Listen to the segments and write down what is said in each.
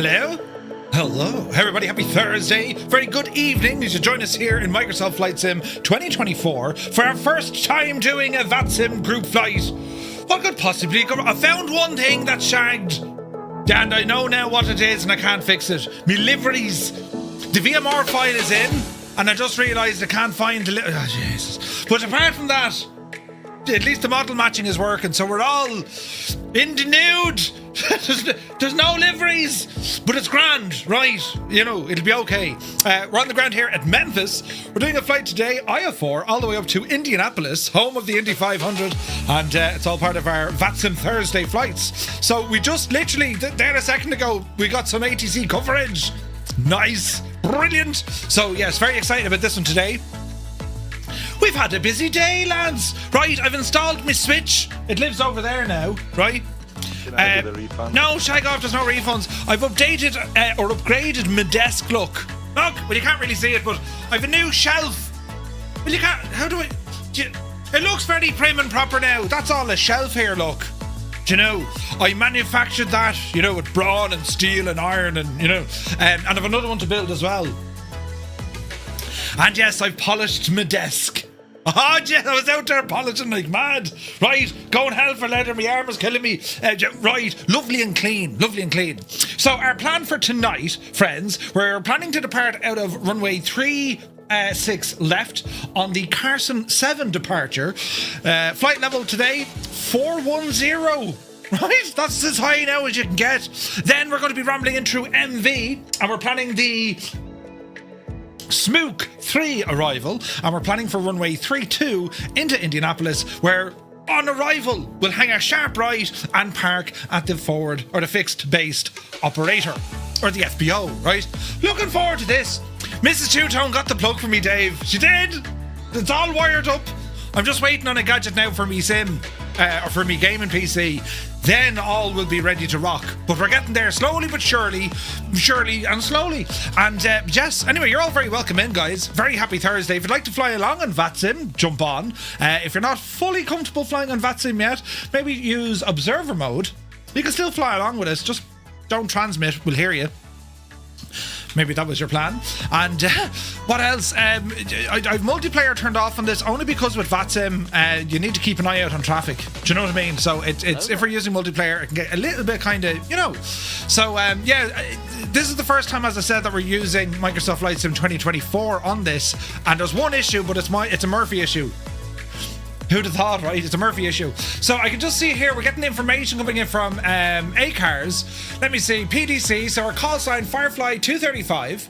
Hello? Hello, everybody. Happy Thursday. Very good evening. You should join us here in Microsoft Flight Sim 2024 for our first time doing a VATSIM group flight. What could possibly go wrong? I found one thing that's shagged, and I know now what it is, and I can't fix it. Me liveries. The VMR file is in, and I just realised I can't find the... Oh, Jesus. But apart from that, at least the model matching is working, so we're all in the nude. There's no liveries, but it's grand, right? You know, it'll be okay. We're on the ground here at Memphis. We're doing a flight today, IF4, all the way up to Indianapolis, home of the Indy 500, and it's all part of our VATSIM Thursday flights. So we just literally, there a second ago, we got some ATC coverage. Nice, brilliant. So yes, very excited about this one today. We've had a busy day, lads. Right, I've installed my switch. It lives over there now, right? Can I get a refund? No, shag off, there's no refunds. I've updated or upgraded my desk look. Look, well, you can't really see it, but I've a new shelf. Well, you can't, how do I... It looks very prim and proper now. That's all a shelf here, look. Do you know, I manufactured that, you know, with brawn and steel and iron and, you know, and I've another one to build as well. And yes, I've polished my desk. Oh, yeah, I was out there polishing like mad. Right, going hell for leather, my arm was killing me. Right, lovely and clean, lovely and clean. So our plan for tonight, friends, we're planning to depart out of runway 36 left on the Carson 7 departure. Flight level today, 410. Right, that's as high now as you can get. Then we're going to be rambling in through MV, and we're planning the Smook 3 arrival, and we're planning for runway 32 into Indianapolis, where on arrival we'll hang a sharp right and park at the forward or the fixed based operator, or the FBO, right? Looking forward to this. Mrs. Two-Tone got the plug for me, Dave. She did. It's all wired up. I'm just waiting on a gadget now for me sim, or for me gaming PC. Then all will be ready to rock. But we're getting there slowly but surely and slowly. And yes, anyway, you're all very welcome in, guys. Very happy Thursday. If you'd like to fly along on VATSIM, jump on. If you're not fully comfortable flying on VATSIM yet, maybe use observer mode. You can still fly along with us, just don't transmit, we'll hear you. Maybe that was your plan. And what else? I've multiplayer turned off on this only because with VATSIM, you need to keep an eye out on traffic. Do you know what I mean? So it's if we're using multiplayer, it can get a little bit kind of, you know. So yeah, this is the first time, as I said, that we're using Microsoft Flight Sim 2024 on this. And there's one issue, but it's a Murphy issue. Who'd have thought, right? It's a Murphy issue. So I can just see here, we're getting information coming in from ACARS. Let me see, PDC. So our call sign, FireFly 235.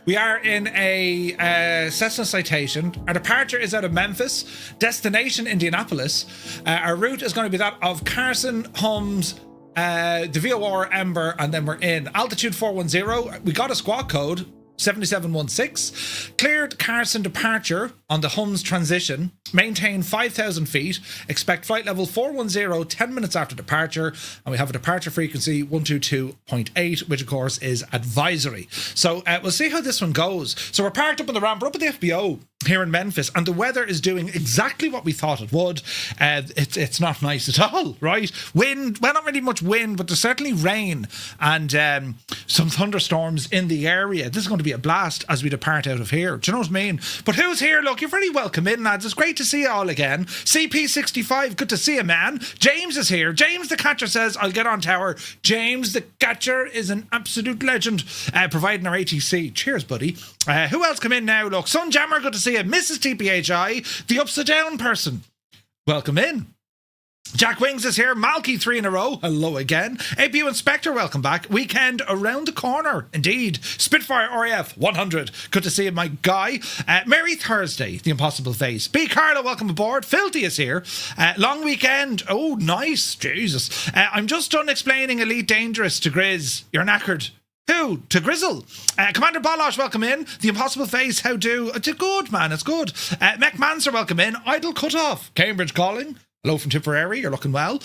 We are in a Cessna Citation. Our departure is out of Memphis. Destination, Indianapolis. Our route is going to be that of Carson, Holmes, the VOR, EMBRR, and then we're in. Altitude 410. We got a squawk code. 7716. Cleared Carson departure on the Hums transition. Maintain 5,000 feet. Expect flight level 410 10 minutes after departure. And we have a departure frequency 122.8, which of course is advisory. So we'll see how this one goes. So we're parked up on the ramp. We're up at the FBO here in Memphis, and the weather is doing exactly what we thought it would. It's not nice at all, right? Wind, well, not really much wind, but there's certainly rain and some thunderstorms in the area. This is going to be a blast as we depart out of here. Do you know what I mean? But who's here? Look, you're very welcome in, lads. It's great to see you all again. CP65, good to see you, man. James is here. James the Catcher says, I'll get on tower. James the Catcher is an absolute legend, providing our ATC. Cheers, buddy. Who else come in now? Look, Sunjammer, good to see you. Mrs. TPHI, the upside down person. Welcome in. Jack Wings is here. Malky 3 in a row. Hello again. APU Inspector, welcome back. Weekend around the corner. Indeed. Spitfire RAF 100. Good to see you, my guy. Merry Thursday, the impossible face. B. Carla, welcome aboard. Filthy is here. Long weekend. Oh, nice. Jesus. I'm just done explaining Elite Dangerous to Grizz. You're knackered. Who? To Grizzle. Commander Balosh, welcome in. The Impossible Face, how do? It's good, man, it's good. Mech Manser, welcome in. Idle Cutoff. Cambridge calling. Hello from Tipperary, you're looking well.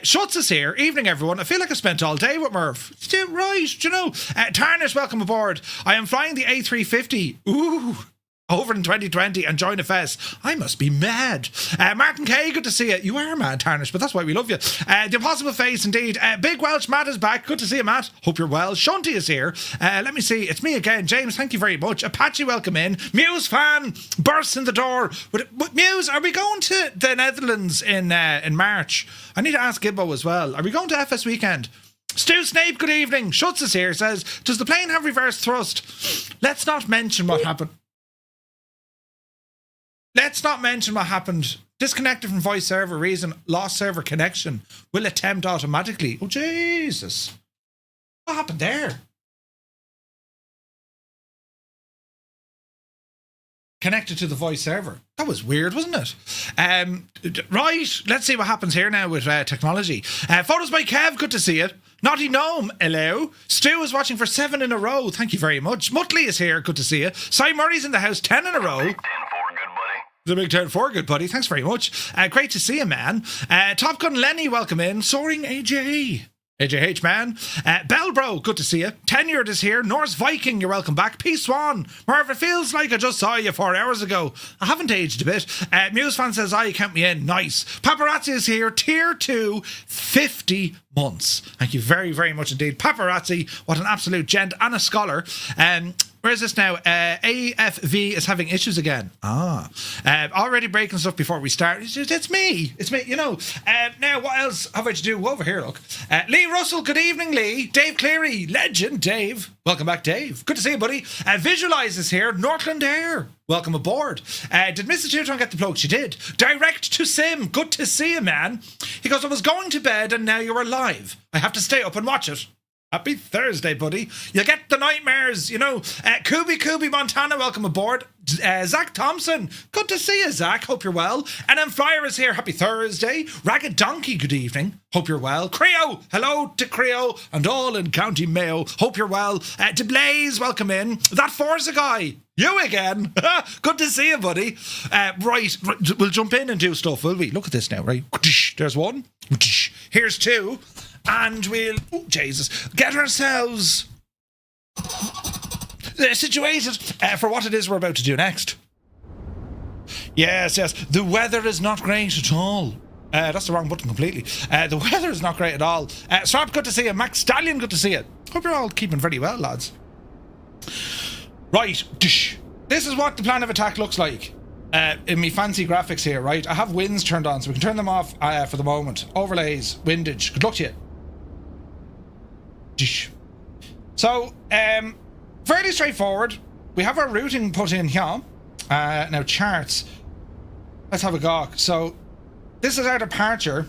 Schutz is here. Evening, everyone. I feel like I spent all day with Murph. Right, you know. Tarnish, welcome aboard. I am flying the A350. Ooh. over in 2020 and join a fest. I must be mad. Martin K, good to see you. You are mad, Tarnish, but that's why we love you. The Impossible Face, indeed. Big Welsh Matt is back. Good to see you, Matt. Hope you're well. Shunty is here. Let me see. It's me again. James, thank you very much. Apache, welcome in. Muse fan bursts in the door. Muse, are we going to the Netherlands in March? I need to ask Gibbo as well. Are we going to FS weekend? Stu Snape, good evening. Schutz is here, says, does the plane have reverse thrust? Let's not mention what happened. Disconnected from voice server reason, lost server connection. Will attempt automatically. Oh, Jesus. What happened there? Connected to the voice server. That was weird, wasn't it? Right, let's see what happens here now with technology. Photos by Kev, good to see it. Naughty Gnome, hello. Stu is watching for 7 in a row. Thank you very much. Muttley is here, good to see you. Cy Murray's in the house, 10 in a row. The Big 10-4, good buddy. Thanks very much. Great to see you, man. Top Gun Lenny, welcome in. Soaring AJ. AJH, man. Bellbro, good to see you. Tenured is here. Norse Viking, you're welcome back. P Swan. Merv, it feels like I just saw you 4 hours ago. I haven't aged a bit. Muse fan says, count me in. Nice. Paparazzi is here. Tier 2, 50 months. Thank you very, very much indeed. Paparazzi, what an absolute gent and a scholar. Where is this now? AFV is having issues again. Already breaking stuff before we start. It's me, you know. Now, what else have I to do? Over here, look. Lee Russell, good evening, Lee. Dave Cleary, legend, Dave. Welcome back, Dave. Good to see you, buddy. Visualize is here. Northland Air, welcome aboard. Did Mrs. Teuton get the plug? She did. Direct to Sim, good to see you, man. He goes, I was going to bed and now you're alive. I have to stay up and watch it. Happy Thursday, buddy. You'll get the nightmares, you know. Kubi Montana, welcome aboard. Zach Thompson, good to see you, Zach. Hope you're well. And then Flyer is here. Happy Thursday. Ragged Donkey, good evening. Hope you're well. Creo, hello to Creo and all in County Mayo. Hope you're well. To Blaze, welcome in. That Forza guy, you again. Good to see you, buddy. Right, we'll jump in and do stuff, will we? Look at this now, right? There's one. Here's two. And we'll, get ourselves situated for what it is we're about to do next. Yes. The weather is not great at all. That's the wrong button completely. The weather is not great at all. Swap, good to see you. Max Stallion, good to see you. Hope you're all keeping very well, lads. Right. This is what the plan of attack looks like. In me fancy graphics here, right? I have winds turned on, so we can turn them off for the moment. Overlays, windage. Good luck to you. So, fairly straightforward. We have our routing put in here. Now, charts. Let's have a gawk. So, this is our departure.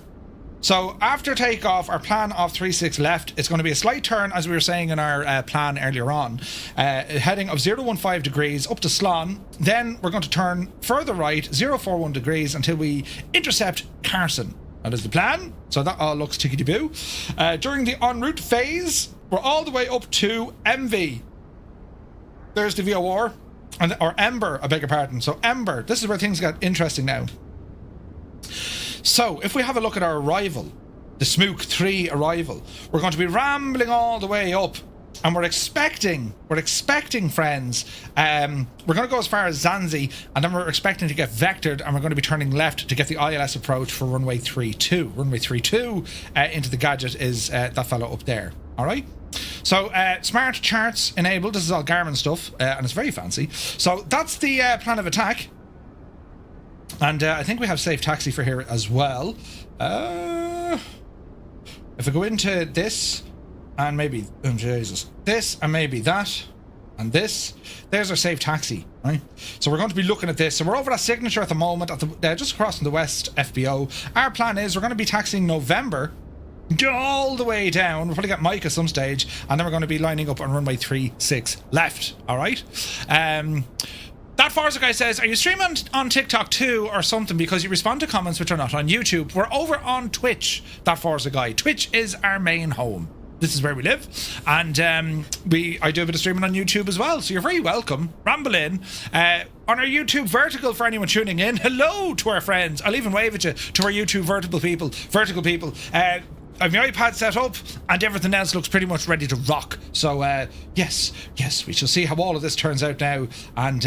So, after takeoff, our plan of 36 left, it's going to be a slight turn, as we were saying in our plan earlier on. Heading of 015 degrees up to Slán. Then, we're going to turn further right, 041 degrees, until we intercept Carson. That is the plan. So that all looks tickety-boo. During the en route phase, we're all the way up to MV. There's the VOR, or Ember, I beg your pardon. So Ember, this is where things get interesting now. So if we have a look at our arrival, the Smook 3 arrival, we're going to be rambling all the way up. And we're expecting, friends, we're going to go as far as Zanzi, and then we're expecting to get vectored, and we're going to be turning left to get the ILS approach for runway 32. Runway 32 into the gadget is that fellow up there. All right? So, smart charts enabled. This is all Garmin stuff, and it's very fancy. So, that's the plan of attack. And I think we have safe taxi for here as well. If I go into this... and maybe, this, and maybe that, and this. There's our safe taxi, right? So we're going to be looking at this. So we're over at Signature at the moment, at just crossing the West FBO. Our plan is we're going to be taxiing November, all the way down. We'll probably get Mike at some stage, and then we're going to be lining up on runway 36 left, all right? That Forza guy says, are you streaming on TikTok too or something, because you respond to comments which are not on YouTube? We're over on Twitch, that Forza guy. Twitch is our main home. This is where we live, and I do a bit of streaming on YouTube as well, so you're very welcome. Ramble in. On our YouTube vertical, for anyone tuning in, hello to our friends. I'll even wave at you, to our YouTube vertical people. I have my iPad set up, and everything else looks pretty much ready to rock. So, yes, we shall see how all of this turns out now, and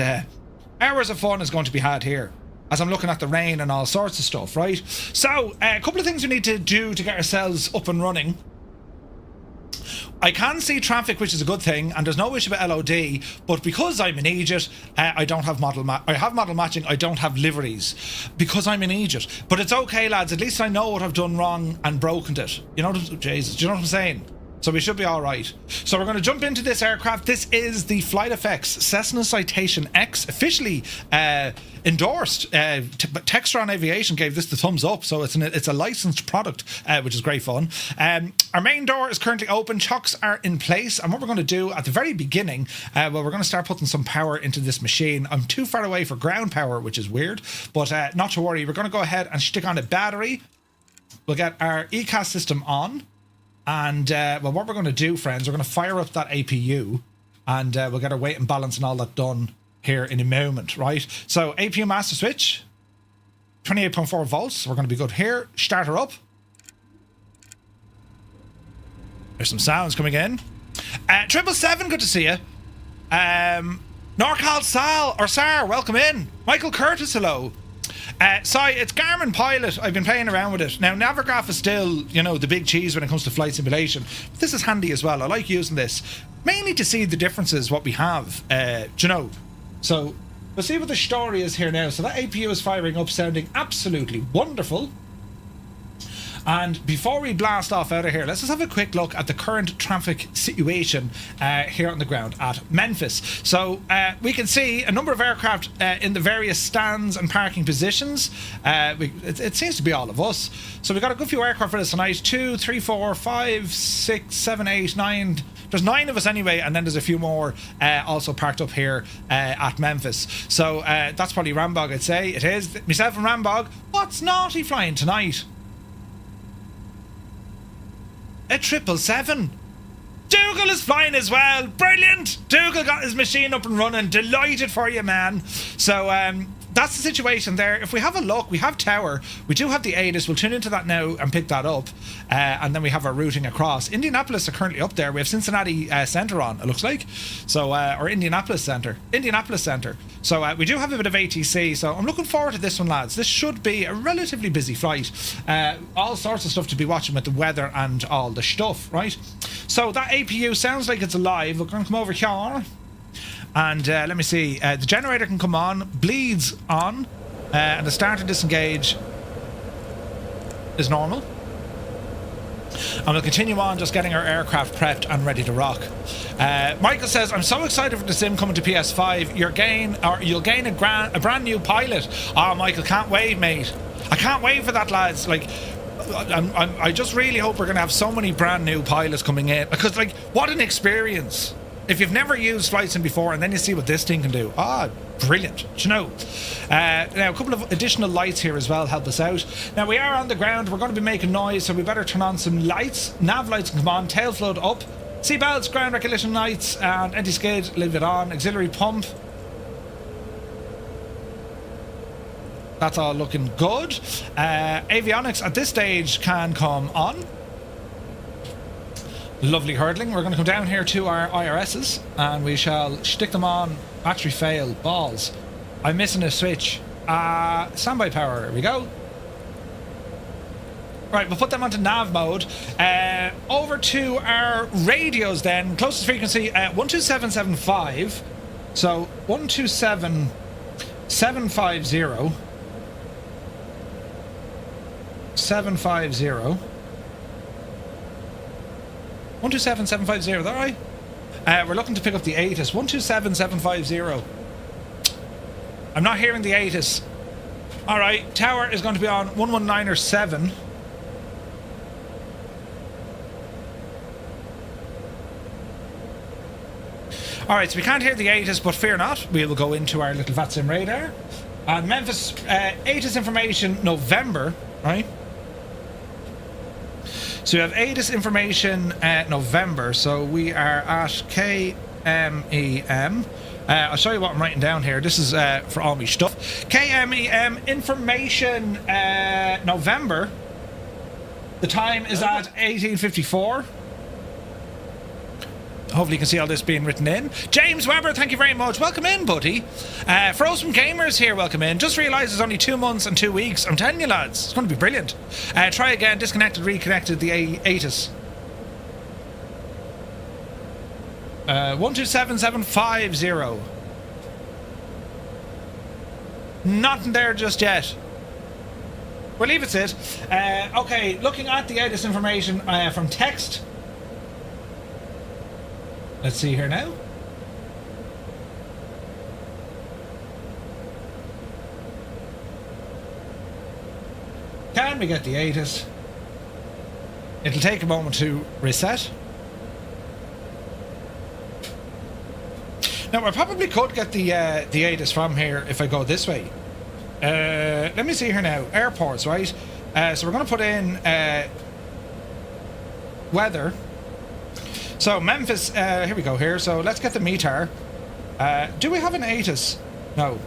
hours of fun is going to be had here as I'm looking at the rain and all sorts of stuff, right? So, a couple of things we need to do to get ourselves up and running. I can see traffic, which is a good thing, and there's no issue about LOD, but because I'm in Egypt, I don't have I have model matching, I don't have liveries, because I'm in Egypt. But it's okay, lads, at least I know what I've done wrong and broken it. You know what I'm, Jesus, do you know what I'm saying? So we should be alright. So we're going to jump into this aircraft. This is the FlightFX Cessna Citation X, officially endorsed. Textron Aviation gave this the thumbs up, so it's a licensed product, which is great fun. Our main door is currently open, chocks are in place, and what we're going to do at the very beginning, well, we're going to start putting some power into this machine. I'm too far away for ground power, which is weird, but not to worry. We're going to go ahead and stick on a battery. We'll get our ECAS system on. And, well, what we're going to do, friends, we're going to fire up that APU and we'll get our weight and balance and all that done here in a moment, right? So, APU master switch, 28.4 volts. We're going to be good here. Start her up. There's some sounds coming in. 777, good to see you. Norcal Sal, or Sar, welcome in. Michael Curtis, hello. Sorry, it's Garmin Pilot. I've been playing around with it. Now, Navigraph is still, you know, the big cheese when it comes to flight simulation. But this is handy as well. I like using this. Mainly to see the differences, what we have, you know. So, we'll see what the story is here now. So that APU is firing up, sounding absolutely wonderful. And before we blast off out of here, let's just have a quick look at the current traffic situation here on the ground at Memphis. So we can see a number of aircraft in the various stands and parking positions. It seems to be all of us. So we've got a good few aircraft with us tonight. 2, 3, 4, 5, 6, 7, 8, 9. There's 9 of us anyway, and then there's a few more also parked up here at Memphis. So that's probably Rambog, I'd say. It is. Myself and Rambog. What's naughty flying tonight? A 777. Dougal is flying as well. Brilliant. Dougal got his machine up and running. Delighted for you, man. So that's the situation there. If we have a look, we have tower. We do have the ATIS. We'll tune into that now and pick that up. And then we have our routing across. Indianapolis are currently up there. We have Cincinnati Center on, it looks like. So, or Indianapolis Center. Indianapolis Center. So we do have a bit of ATC. So I'm looking forward to this one, lads. This should be a relatively busy flight. All sorts of stuff to be watching with the weather and all the stuff, right? So that APU sounds like it's alive. We're going to come over here. And let me see, the generator can come on, bleeds on, and the start and disengage is normal. And we'll continue on just getting our aircraft prepped and ready to rock. Michael says, I'm so excited for the sim coming to PS5. You'll gain a brand new pilot. Oh, Michael, can't wait, mate. I can't wait for that, lads. Like, I just really hope we're going to have so many brand new pilots coming in. Because, like, what an experience. If you've never used flight sim before and then you see what this thing can do, brilliant. Do you know? Now, a couple of additional lights here as well help us out. Now, we are on the ground. We're going to be making noise, so we better turn on some lights. Nav lights can come on. Tail flood up. Seatbelts, ground regulation lights, and anti-skid, leave it on. Auxiliary pump. That's all looking good. Avionics at this stage can come on. Lovely hurdling. We're going to come down here to our IRSs and we shall stick them on. Battery fail. Balls. I'm missing a switch. Standby power. Here we go. Right, we'll put them onto nav mode. Over to our radios then. Closest frequency 12775. So 127750. 750. 127750, is that right? We're looking to pick up the ATIS. 127750. I'm not hearing the ATIS. Alright, tower is going to be on 119.7. Alright, so we can't hear the ATIS, but fear not. We will go into our little VATSIM radar. And Memphis, ATIS information, November, right? So we have ATIS information November, so we are at KMEM. I'll show you what I'm writing down here. This is for all my stuff. KMEM information November. The time is at 18:54. Hopefully you can see all this being written in. James Weber, thank you very much. Welcome in, buddy. Frozen Gamers here, welcome in. Just realised it's only 2 months and 2 weeks. I'm telling you, lads, it's going to be brilliant. Try again, disconnected, reconnected the ATIS. 127750. Nothing there just yet. We'll leave it sit. Okay, looking at the ATIS information from text. Let's see here now. Can we get the ATIS? It'll take a moment to reset. Now, I probably could get the ATIS from here if I go this way. Let me see here now. Airports, right? So we're going to put in weather. So Memphis, here we go here. So let's get the METAR. Do we have an ATIS? No.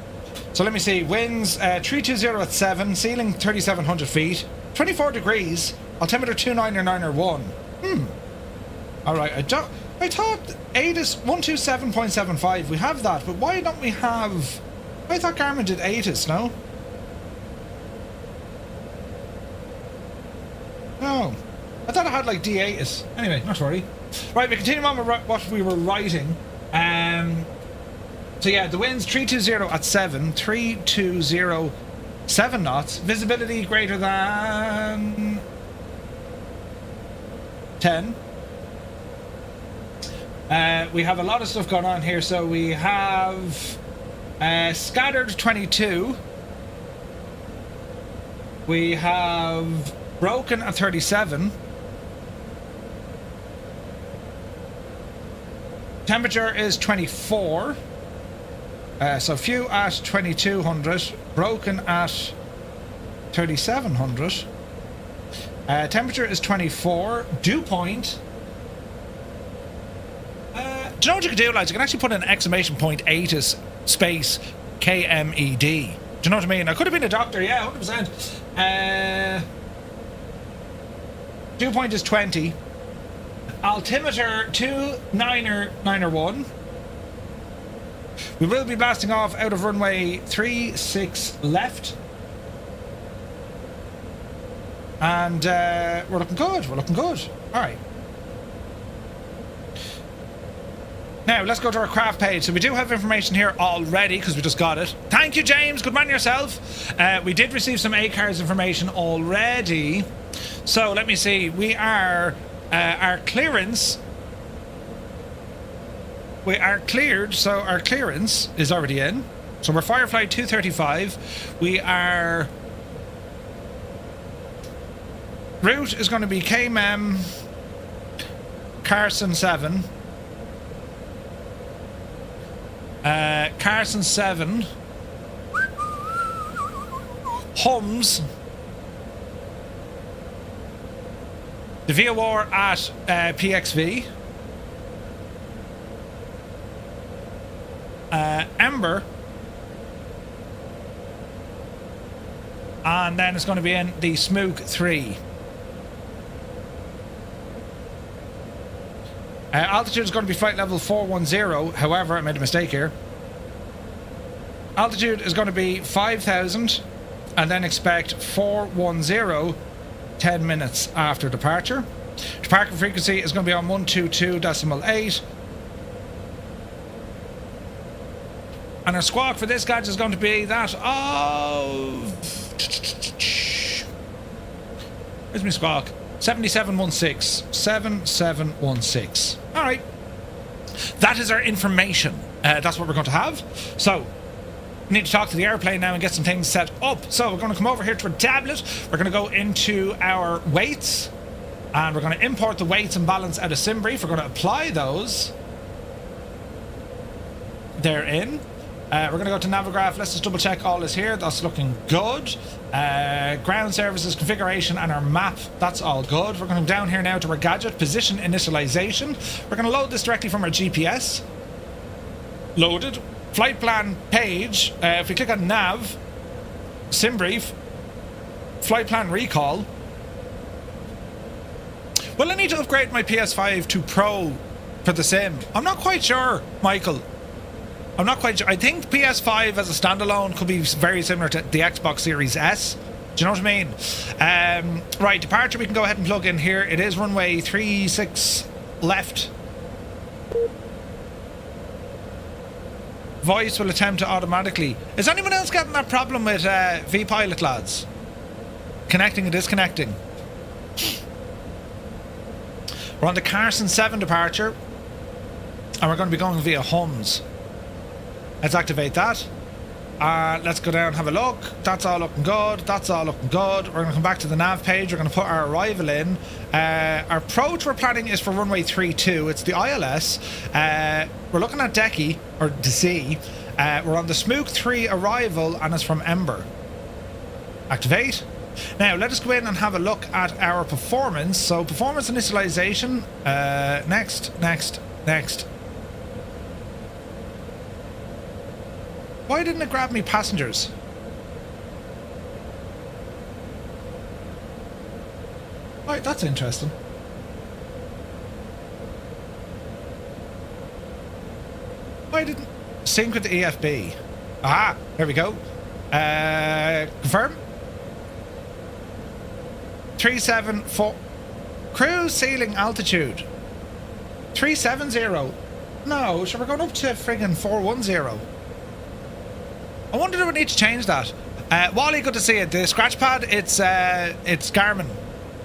So let me see. Winds 320 at 7, ceiling 3,700 feet, 24 degrees, altimeter 29901. All right. I thought ATIS 127.75. We have that, but why don't we have? I thought Garmin did ATIS. No. No. I thought I had like D-ATIS. Anyway, not to worry. Right, we continue on with what we were writing. So yeah, the winds 320 at 7, 320 7 knots, visibility greater than 10. We have a lot of stuff going on here. So we have scattered 22. We have broken at 37. Temperature is 24. So few at 2200, broken at 3700. Temperature is 24. Dew point. Do you know what you can do, lads? You can actually put an exclamation point ATIS space KMED. Do you know what I mean? I could have been a doctor, yeah, 100%. Dew point is 20. Altimeter 29901. We will be blasting off out of runway 36 left. And we're looking good. We're looking good. All right. Now, let's go to our craft page. So we do have information here already because we just got it. Thank you, James. Good man yourself. We did receive some ACARS information already. So let me see. We are... our clearance... We are cleared, so our clearance is already in. So we're FireFly 235. We are... Route is going to be KMEM Carson 7. Carson 7. Hums. The VOR at PXV. Ember. And then it's going to be in the Smook 3. Altitude is going to be flight level 410. However, I made a mistake here. Altitude is going to be 5,000. And then expect 410 10 minutes after departure. Departure frequency is going to be on 122.8. And our squawk for this gadget is going to be that of... Where's my squawk? 7716. 7716. Alright. That is our information. That's what we're going to have. So, we need to talk to the airplane now and get some things set up. So, we're going to come over here to our tablet. We're going to go into our weights. And we're going to import the weights and balance out of SimBrief. We're going to apply those. They're in. We're going to go to Navigraph. Let's just double check all is here. That's looking good. Ground services, configuration, and our map. That's all good. We're going to go down here now to our gadget, position initialization. We're going to load this directly from our GPS. Loaded. Flight plan page. If we click on Nav, SimBrief, flight plan recall. Well, I need to upgrade my PS5 to Pro for the sim. I'm not quite sure, Michael. I'm not quite sure. I think PS5 as a standalone could be very similar to the Xbox Series S. Do you know what I mean? Right, departure we can go ahead and plug in here. It is runway 36 left. Voice will attempt to automatically. Is anyone else getting that problem with V-Pilot, lads? Connecting and disconnecting. We're on the Carson 7 departure. And we're going to be going via Hums. Let's activate that. Let's go down and have a look. That's all looking good. That's all looking good. We're going to come back to the nav page. We're going to put our arrival in. Our approach we're planning is for runway 32. It's the ILS. We're looking at Decky, or DC. We're on the Smook 3 arrival, and it's from Ember. Activate. Now, let us go in and have a look at our performance. So, performance initialization. Next. Why didn't it grab me passengers? Right, that's interesting. Why didn't... Sync with the EFB. Ah, there we go. Confirm. 374. Cruise ceiling altitude. 370. No, so we're going up to friggin' 410. I wonder if we need to change that. Wally, good to see you. The scratch pad, it's Garmin.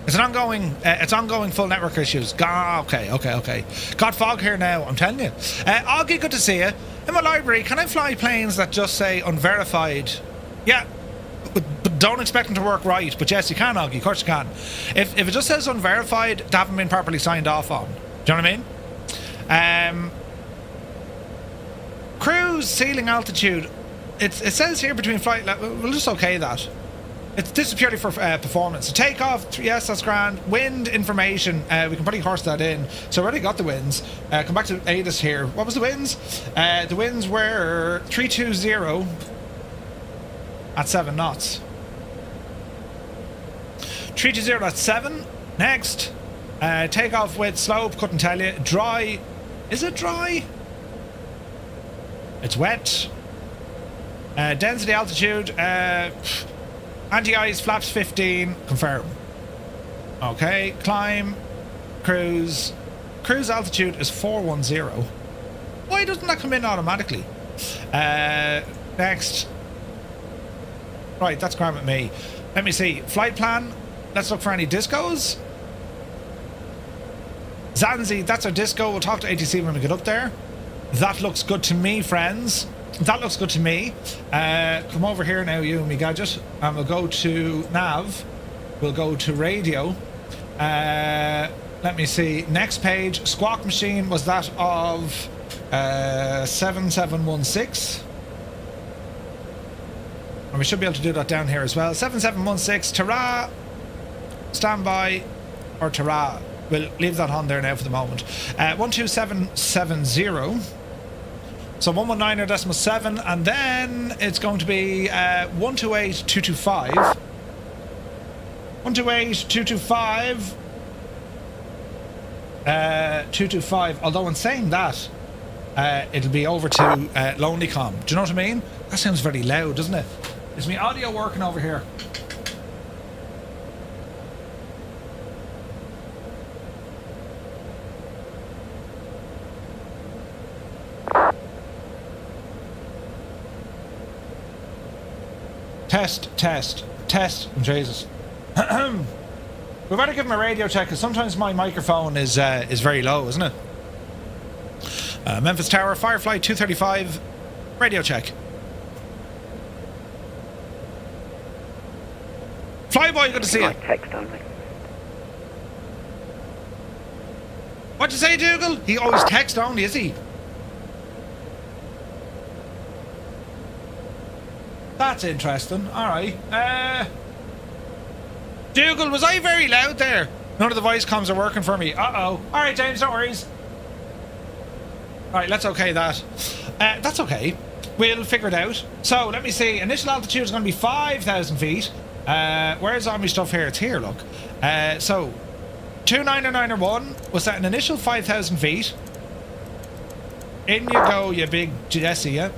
It's an ongoing full network issues. Okay. Got fog here now, I'm telling you. Augie, good to see you. In my library, can I fly planes that just say unverified? Yeah, but don't expect them to work right. But yes, you can, Augie, of course you can. If it just says unverified, they haven't been properly signed off on. Do you know what I mean? Cruise ceiling altitude. It says here between flight level. We'll just okay that. This is purely for performance. So takeoff, yes, that's grand. Wind information, we can probably horse that in. So I already got the winds. Come back to ADIS here. What was the winds? The winds were 320 at 7 knots. 320 at 7. Next, takeoff with slope. Couldn't tell you. Dry. Is it dry? It's wet. Density altitude, anti-ice, flaps 15, confirm. Okay, climb, cruise altitude is 410. Why doesn't that come in automatically? Next. Right, that's grand with me. Let me see, flight plan, let's look for any discos. Zanzi, that's our disco, we'll talk to ATC when we get up there. That looks good to me, friends. That looks good to me. Come over here now, you and me gadget, and we'll go to nav. We'll go to radio. Let me see. Next page. Squawk machine was that of 7716. And we should be able to do that down here as well. 7716. Tara. Standby. Or Tara. We'll leave that on there now for the moment. 12770. So 119.7, and then it's going to be 128.225. 128.225. 225. Although in saying that, it'll be over to LonelyCom. Do you know what I mean? That sounds very loud, doesn't it? Is my audio working over here? Test. Jesus. We better give him a radio check, because sometimes my microphone is very low, isn't it? Memphis Tower, FireFly 235, radio check. Flyboy, good to see you. Text only. What'd you say, Dougal? He always text only, is he? That's interesting. Alright. Dougal, was I very loud there? None of the voice comms are working for me. Uh-oh. Alright, James, don't worry. Alright, let's okay that. That's okay. We'll figure it out. So, let me see. Initial altitude is going to be 5,000 feet. Where's all my stuff here? It's here, look. So, 29901 was at an initial 5,000 feet. In you go, you big Jesse, yeah?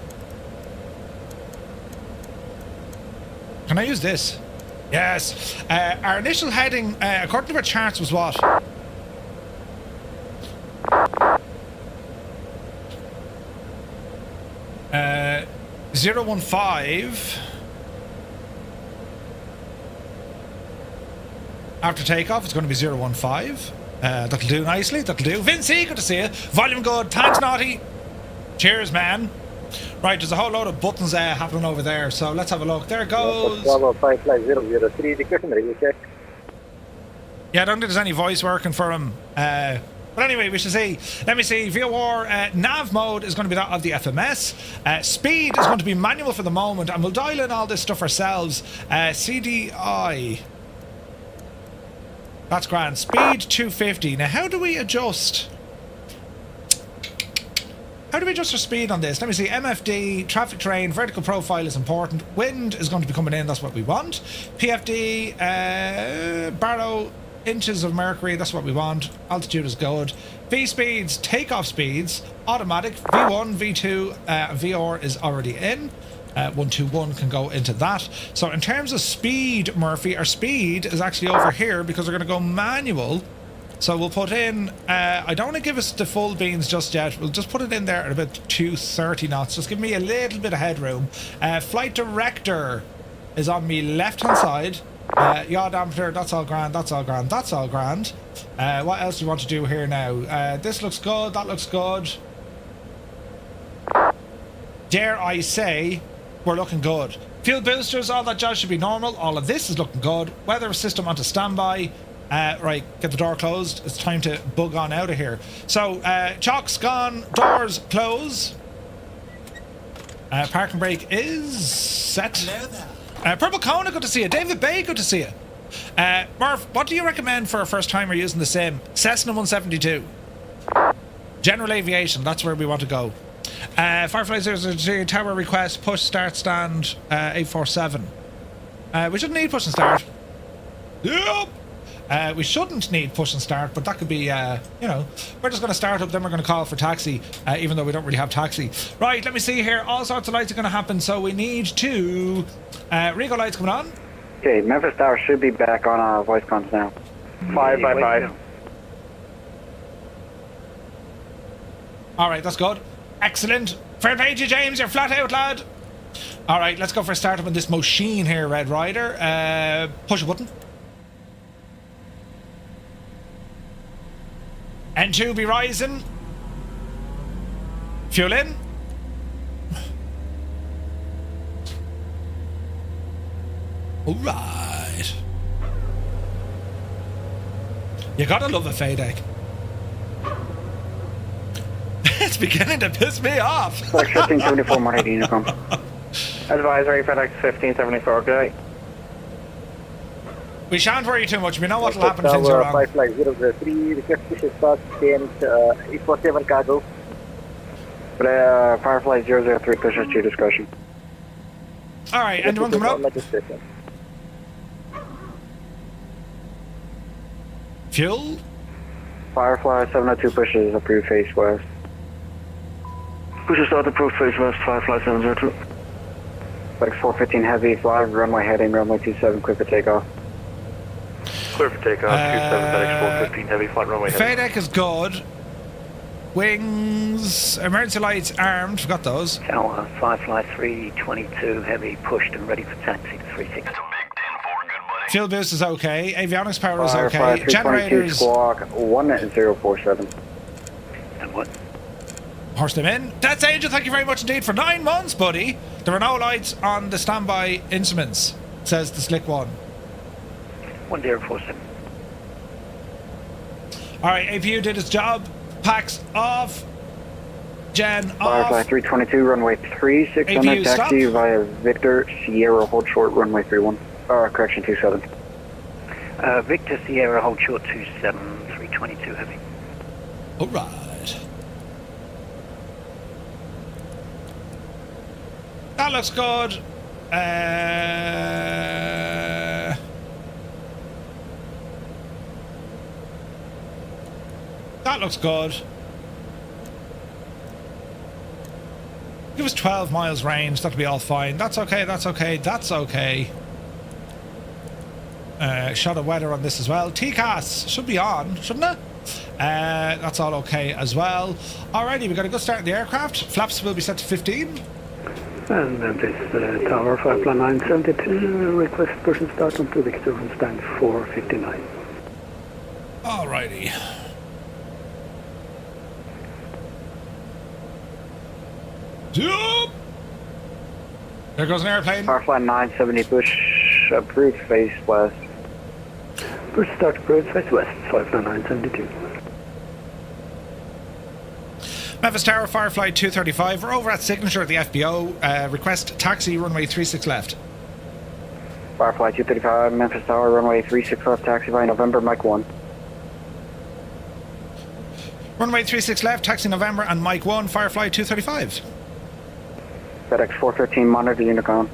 Can I use this? Yes. Our initial heading, according to our charts, was what? Uh, 015. After takeoff, it's going to be 015. That'll do nicely. That'll do. Vincey, good to see you. Volume good. Thanks, Naughty. Cheers, man. Right, there's a whole load of buttons happening over there, so let's have a look. There it goes. Yeah, I don't think there's any voice working for him. But anyway, we should see. Let me see. VOR nav mode is going to be that of the FMS. Speed is going to be manual for the moment, and we'll dial in all this stuff ourselves. CDI. That's grand. Speed 250. Now, how do we adjust? How do we adjust our speed on this? Let me see. MFD, traffic terrain, vertical profile is important. Wind is going to be coming in. That's what we want. PFD, baro, inches of mercury. That's what we want. Altitude is good. V speeds, takeoff speeds, automatic. V1, V2, VOR is already in. 121 can go into that. So in terms of speed, Murphy, our speed is actually over here because we're going to go manual. So we'll put in, I don't want to give us the full beans just yet. We'll just put it in there at about 230 knots. Just give me a little bit of headroom. Flight director is on me left-hand side. Yaw dampener, that's all grand, that's all grand, that's all grand. What else do you want to do here now? This looks good, that looks good. Dare I say, we're looking good. Fuel boosters, all that jazz should be normal. All of this is looking good. Weather system onto standby. Right, get the door closed. It's time to bug on out of here. So, chocks gone, doors close. Parking brake is set. Hello there. Purple Kona, good to see you. David Bay, good to see you. Murph, what do you recommend for a first timer using the same? Cessna 172. General aviation, that's where we want to go. FireFly 002, tower request, push start stand 847. We shouldn't need push and start. Yep. We shouldn't need push and start, but that could be, you know, we're just going to start up, then we're going to call for taxi, even though we don't really have taxi. Right, let me see here. All sorts of lights are going to happen, so we need to... Rego lights coming on. Okay, Memphis Tower should be back on voice comms now. 5 by 5. All right, that's good. Excellent. Fair play to you, James. You're flat out, lad. All right, let's go for a start up on this machine here, Red Rider. Push a button. N2 be rising. Fuel in. All right. You gotta love a FADEC. It's beginning to piss me off. Flight 1574, more 80 Unicom. Advisory, FedEx 1574, good. We shan't worry too much. We know what will happen if things are wrong. Flight 003, request push start, 847 cargo. But FireFly 003 pushes to discussion. Alright, anyone coming up? Fuel? FireFly 702 pushes approved face west. Push start approved face west, FireFly 702. FedEx 415 heavy, fly, runway heading, runway 27, clear for takeoff. Clear for takeoff, 27, FedEx 415 heavy, flight runway heading. FADEC is good. Wings, emergency lights armed, forgot those. Tower, FireFly 322 heavy, pushed and ready for taxi to 36. Fuel boost is okay. Avionics power is FireFly okay. Generators. Squawk 1047. And what? Horse them in. That's Angel, thank you very much indeed for 9 months, buddy. There are no lights on the standby instruments, says the slick one. 1047. Alright, APU did its job. Packs off. Gen off. FireFly 322, runway 36 on APU a taxi stop. via Victor Sierra, hold short, runway 31. Correction, 27. Victor Sierra, hold short 27, 322 heavy. Alright. That looks good. That looks good. Give us 12 miles range. That'll be all fine. That's okay. That's okay. That's okay. Shot of weather on this as well. TCAS should be on, shouldn't it? That's all okay as well. Alrighty, we got a good start in the aircraft. Flaps will be set to 15. And Memphis Tower, FireFly 972, request push and start onto Victor from stand 459. Alrighty. Jump! There goes an airplane. FireFly 970 push, approved face west. Push start approved, face west, FireFly 972. Memphis Tower, Firefly 235. We're over at signature at the FBO. Request taxi runway 36 left. FireFly 235, Memphis Tower, runway 36 left, taxi by November, Mike 1. Runway 36 left, taxi November and Mike 1, Firefly 235. FedEx 413, monitor Unicom.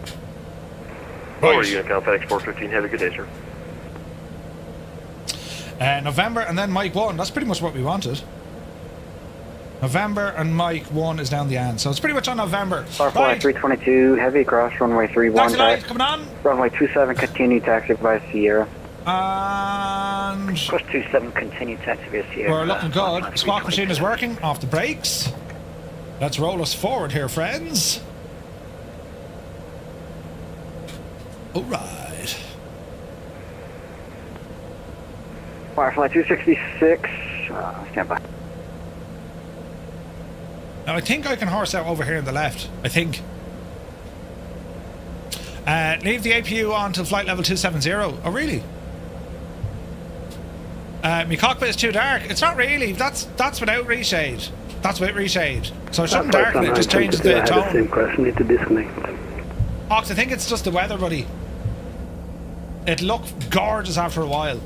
Lower Unicom, FedEx 415, have a good day, sir. November and then Mike 1. That's pretty much what we wanted. November and Mike 1 is down the end, so it's pretty much on November. Firefly 322, heavy cross, runway 31. Taxi light, coming on. Runway 27, continue taxi by Sierra. And Cross 27, continue taxi via Sierra. we're looking good. Squawk machine is working, off the brakes. Let's roll us forward here, friends. Alright. Firefly 266, stand by. Now I think I can horse out over here on the left. I think. Leave the APU on till flight level 270. Oh really? My cockpit is too dark. It's not really. That's without reshade. That's with reshade. So it shouldn't darken it. Just changes the I had the same tone. question. Need to disconnect. Ox, I think it's just the weather, buddy. It looked gorgeous after a while.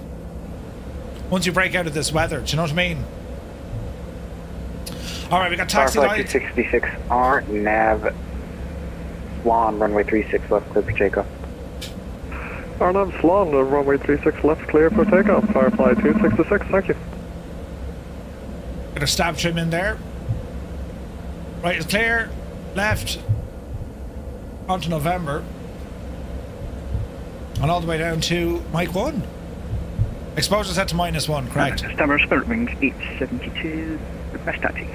Once you break out of this weather, do you know what I mean? Alright, we got taxi Firefly lights. 266R, nav, Swan, runway 36 left, clear for takeoff. Arnhem Swan, runway 36 left, clear for takeoff. Firefly 266, thank you. Got a stab trim in there. Right, it's clear. Left. Onto November. And all the way down to Mike 1. Exposure set to -1, correct. Stammer Spirit Wings 872, request taxi.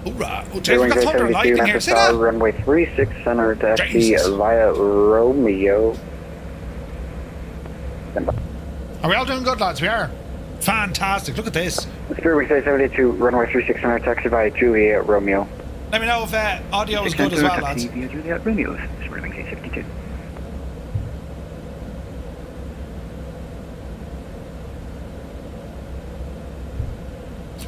Hoorah. Oh, James, we got thunder and lightning here. See that? Runway 36 center taxi Jesus. via Romeo. Are we all doing good, lads? We are. Fantastic. Look at this. Spirit Wings 872, runway 36 center taxi via Juliet Romeo. Let me know if audio is good as well, lads. Taxi via Juliet Romeo, Spirit Wings 872.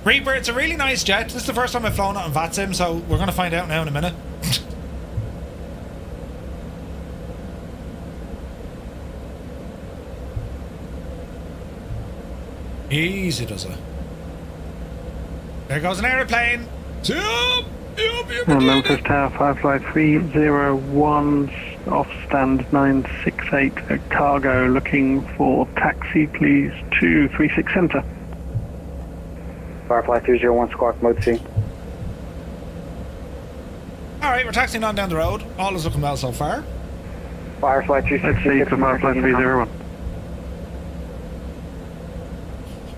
Reaper, it's a really nice jet. This is the first time I've flown it on VATSIM, so we're going to find out now in a minute. Easy does it. There goes an aeroplane. Jump! Memphis Tower, Firefly 301, off stand 968, cargo, looking for taxi please to 36 center. Firefly 201, squawk mode C. Alright, we're taxiing on down the road. All is looking well so far. Firefly Let's see 266, for Firefly 301.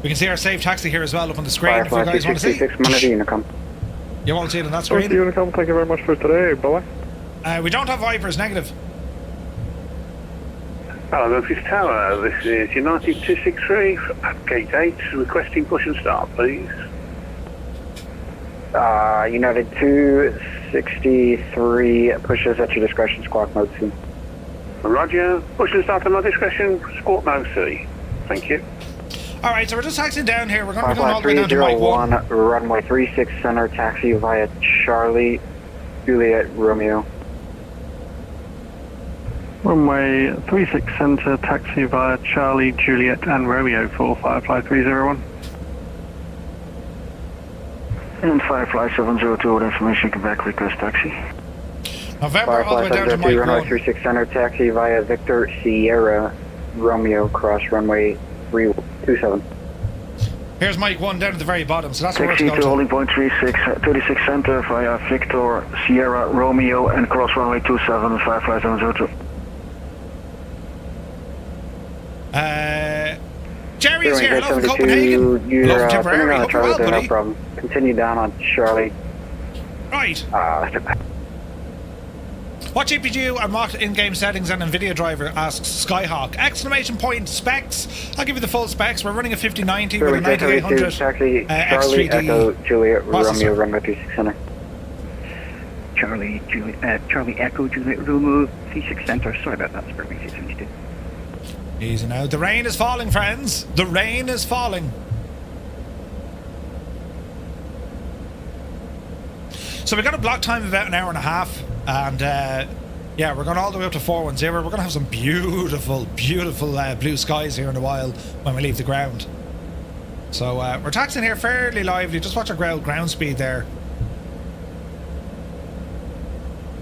We can see our safe taxi here as well up on the screen if you Firefly guys want to see. 266, monitor Unicom. You won't see it on that North screen. Unicom, thank you very much for today, bye-bye. We don't have Vipers, negative. Hello, Memphis Tower. This is United 263 at Gate 8, requesting push and start, please. United 263, pushes at your discretion, squawk mode C. Roger. Push and start at my discretion, squawk mode C. Thank you. Alright, so we're just taxiing down here. We're going to be going all the way down to Mike 1. 301, runway 36 center, taxi via Charlie, Juliet, Romeo. Runway 36 center, taxi via Charlie, Juliet and Romeo for Firefly 301. And Firefly 702, with information, Quebec, request taxi. November, all the way Firefly down to 702, Mike runway 1. 36 center, taxi via Victor, Sierra, Romeo, cross runway 327. Here's Mike 1 down at the very bottom, so that's where we're to Taxi go to to. holding point 36 center via Victor, Sierra, Romeo, and cross runway 27, FireFly 702. Jerry's here. Hello from Copenhagen. You're Hello from Tipperary. on Hope you're Charlie, well, no buddy. problem. Continue down on Charlie. Right. What GPU are Mach in-game settings and NVIDIA driver, asks Skyhawk. Exclamation point specs. I'll give you the full specs. We're running a 5090 with a 9800 Taxi, X3D Charlie, Echo, Juliet, processor. Romeo, runway 36 center. Charlie Echo Juliet Romeo 36 Center. Sorry about that, Spur Wing 672. Easy now. The rain is falling, friends. The rain is falling. So we got a block time of about an hour and a half, and yeah, we're going all the way up to 410. We're going to have some beautiful, beautiful blue skies here in a while when we leave the ground. So we're taxiing here fairly lively. Just watch our ground speed there.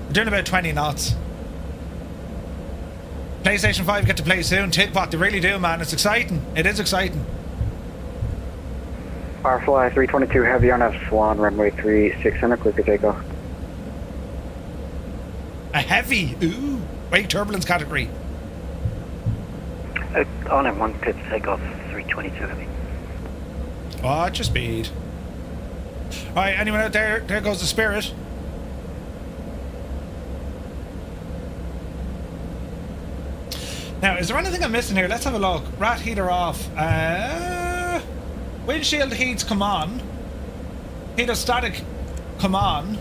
We're doing about 20 knots. PlayStation 5 get to play soon. Tidbot, they really do, man. It's exciting. It is exciting. FireFly 322 heavy on F Swan, runway 36 center, quicker takeoff. A heavy, ooh, wake turbulence category. On M1, clear to take off 322 heavy. Watch your speed. Alright, anyone out there? There goes the Spirit. Now, is there anything I'm missing here? Let's have a look. Rat heater off. Windshield heats come on. Heater static come on.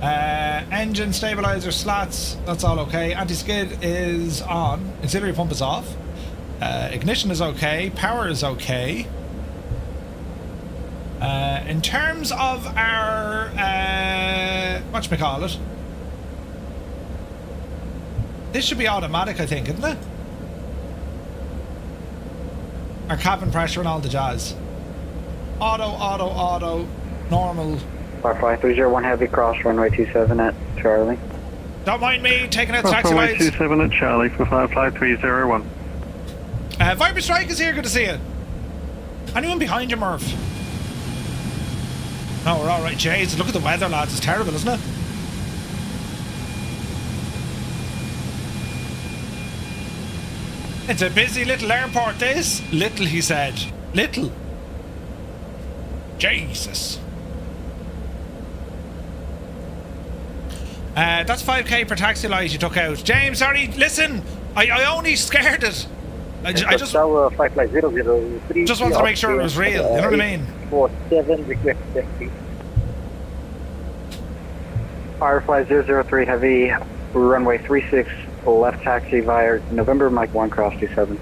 Engine stabilizer slats, that's all okay. Anti-skid is on. Auxiliary pump is off. Ignition is okay. Power is okay. In terms of our whatchamacallit, this should be automatic, I think, isn't it? Our cabin pressure and all the jazz. Auto, normal. FireFly 301 heavy cross runway 27 at Charlie. Don't mind me taking out the Cross taxi runway lights. 27 at Charlie for FireFly 301. Viper Strike is here, good to see you. Anyone behind you, Murph? No, we're alright. Jeez, look at the weather, lads. It's terrible, isn't it? It's a busy little airport, this. Little, he said. Little. Jesus. That's 5k per taxi light you took out. James, sorry, listen. I only scared it. I just FireFly 003. just wanted to make sure it was real. You know what I mean? 47 request taxi. FireFly 003 heavy, runway 36, left taxi via November Mike 1 cross 27.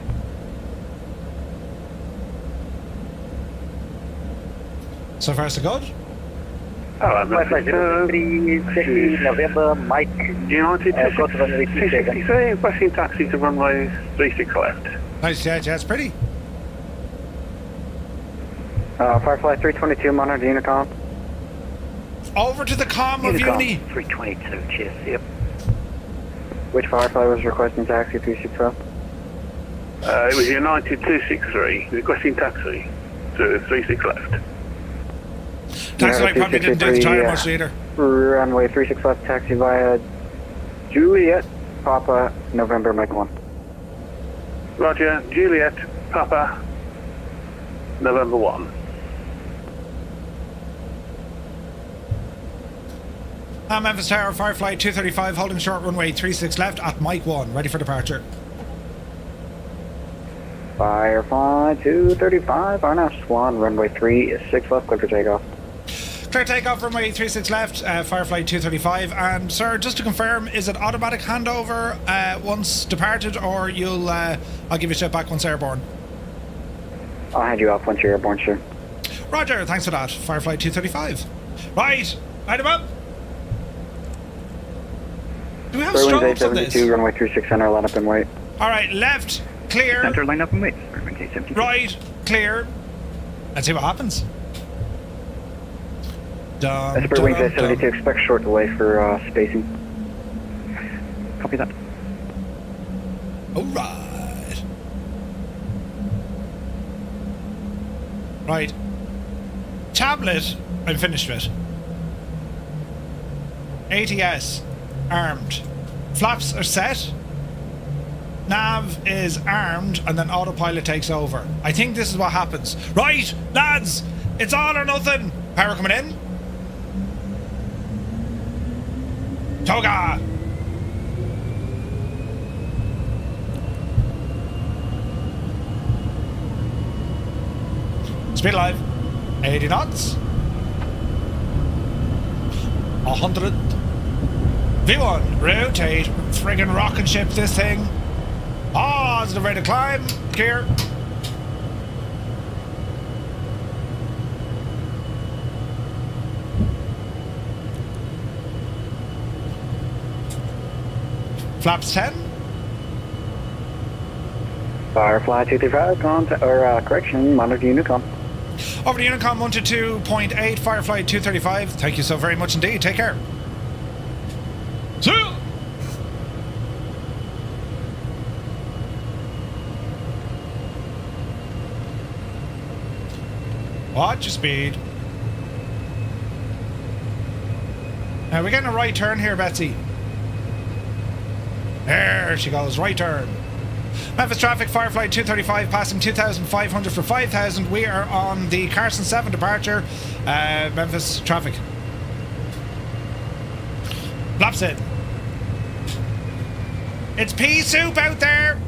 So far so good. FireFly 003 taxi November Mike. United cross runway 27. 263, requesting taxi to runway 36 left. Nice, yeah, it's pretty. FireFly 322 monitor Unicom. Over to the comm of Uni. 322, cheers, yep. Which FireFly was requesting taxi 360? It was United 263, requesting taxi to 36 left. Taxi light probably didn't do the tire much either. Runway 36 left taxi via Juliet, Papa, November Mike 1. Roger, Juliet, Papa, November 1. Memphis Tower, FireFly 235, holding short runway 36 left at Mike 1, ready for departure. FireFly 235, RNF Swan, runway 36 left, clear for takeoff. Clear takeoff, runway 36 left, FireFly 235. And sir, just to confirm, is it automatic handover once departed, or you'll I'll give you a shot back once airborne? I'll hand you off once you're airborne, sir. Roger, thanks for that. FireFly 235. Right, light him up. Do we have strobes on this? 872, runway 36 center, line up and wait. Alright, left, clear. Center, line up and wait. Spur Wing 872. Right, clear. Let's see what happens. Dun, Spur Wing dun, 872, dun. expect short delay for spacing. Copy that. Alright. Right. Tablet, I'm finished with. ATS, armed. Flaps are set. Nav is armed, and then autopilot takes over. I think this is what happens. Right, lads, it's all or nothing. Power coming in. Toga. Speed alive. 80 knots. 100. V1, rotate. Friggin' rocket ship this thing. Positive rate of climb. Gear. Flaps 10. Firefly 235, correction, monitor Unicom. Over to Unicom 122.8, Firefly 235. Thank you so very much indeed. Take care. See ya. Watch your speed. Now we're getting a right turn here, Betsy. There she goes, right turn. Memphis traffic, Firefly 235 passing 2,500 for 5,000. We are on the Carson 7 departure. Memphis traffic. Flaps in. It's pea soup out there.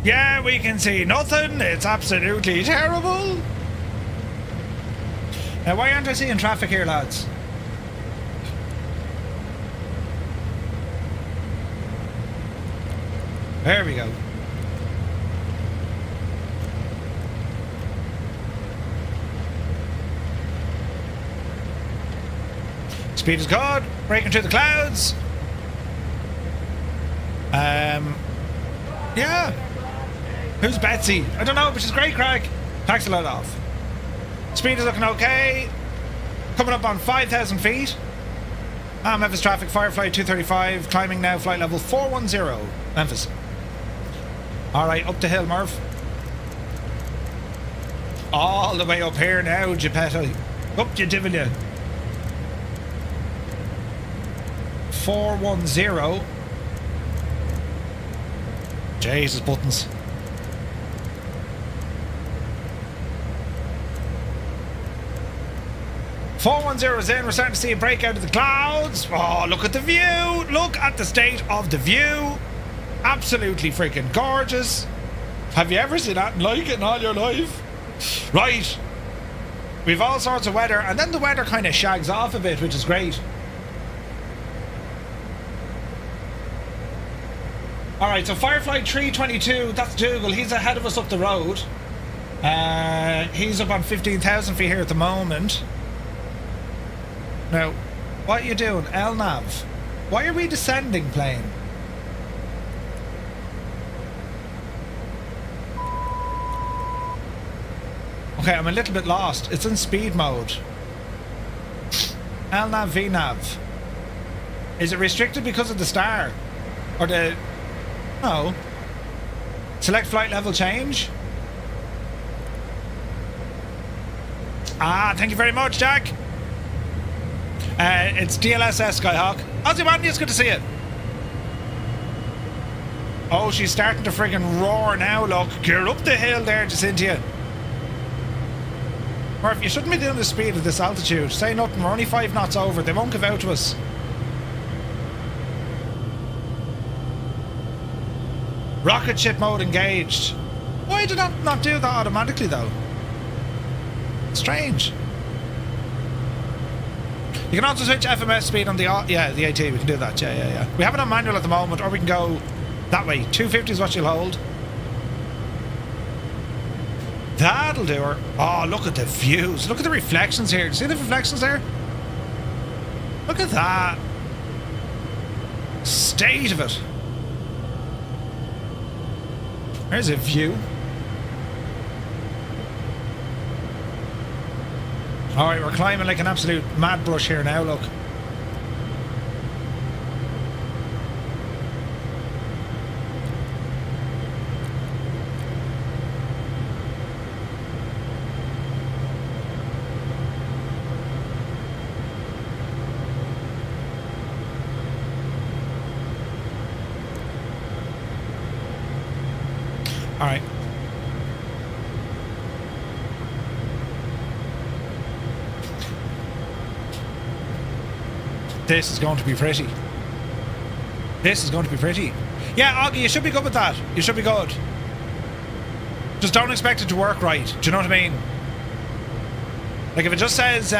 Yeah, we can see nothing. It's absolutely terrible. Now, why aren't I seeing traffic here, lads? There we go. Speed is good. Breaking through the clouds. Yeah. Who's Betsy? I don't know, but she's great, Craig. Taxi load off. Speed is looking okay. Coming up on 5,000 feet. Memphis traffic, Firefly 235. Climbing now, flight level 410. Memphis. Alright, up the hill, Murph. All the way up here now, Geppetto. Up you divil you. 410. Jesus, buttons. is in. We're starting to see a break out of the clouds. Oh, look at the view. Look at the state of the view. Absolutely freaking gorgeous. Have you ever seen that like it in all your life? Right. We've all sorts of weather, and then the weather kind of shags off a bit, which is great. Alright, so Firefly 322, that's Dougal. He's ahead of us up the road. He's up on 15,000 feet here at the moment. Now, what are you doing? LNAV. Why are we descending plane? Okay, I'm a little bit lost. It's in speed mode. LNAV, VNAV. Is it restricted because of the star? Or the... No. Select flight level change. Thank you very much, Jack. It's DLSS Skyhawk. Ozymandias, it's good to see you. Oh, she's starting to friggin' roar now, look. You're up the hill there, Jacintia. Murph, you shouldn't be doing the speed at this altitude. Say nothing, we're only 5 knots over. They won't give out to us. Rocket ship mode engaged. Why did that not do that automatically, though? Strange. You can also switch FMS speed on the... Yeah, the AT, we can do that. Yeah. We have it on manual at the moment, or we can go that way. 250 is what you'll hold. That'll do her. Oh, look at the views. Look at the reflections here. Do you see the reflections there? Look at that. State of it. There's a view. Alright, we're climbing like an absolute mad brush here now, look. Alright. This is going to be pretty. This is going to be pretty. Yeah, Augie, you should be good with that. You should be good. Just don't expect it to work right. Do you know what I mean? Like, if it just says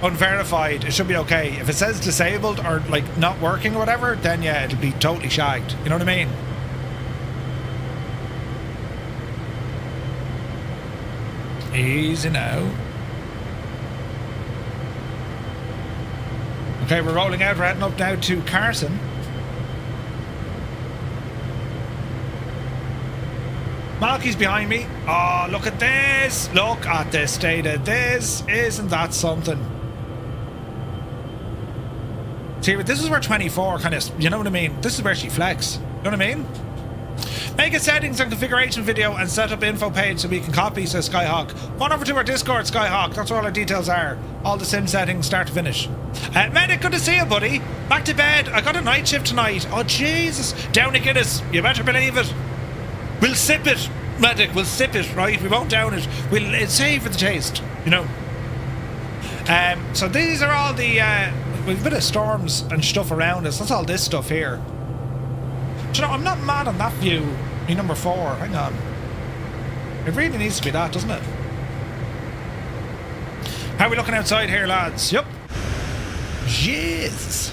unverified, it should be okay. If it says disabled or, like, not working or whatever, then yeah, it'll be totally shagged. You know what I mean? Easy now. Okay, we're rolling out. We're heading up now to Carson. Malky's behind me. Oh, look at this. Look at the state of this. Isn't that something? See, but this is where 24 kind of, you know what I mean? This is where she flex. You know what I mean? Make a settings and configuration video and set up info page so we can copy, says Skyhawk. One over to our Discord, Skyhawk. That's where all our details are. All the sim settings, start to finish. Medic, good to see you, buddy. Back to bed. I got a night shift tonight. Oh, Jesus. Down to Guinness. You better believe it. We'll sip it, Medic. We'll sip it, right? We won't down it. We'll save for the taste, you know. So these are all the... we've a bit of storms and stuff around us. That's all this stuff here. Do you know, I'm not mad on that view. Me number 4. Hang on. It really needs to be that, doesn't it? How are we looking outside here, lads? Yep. Jesus.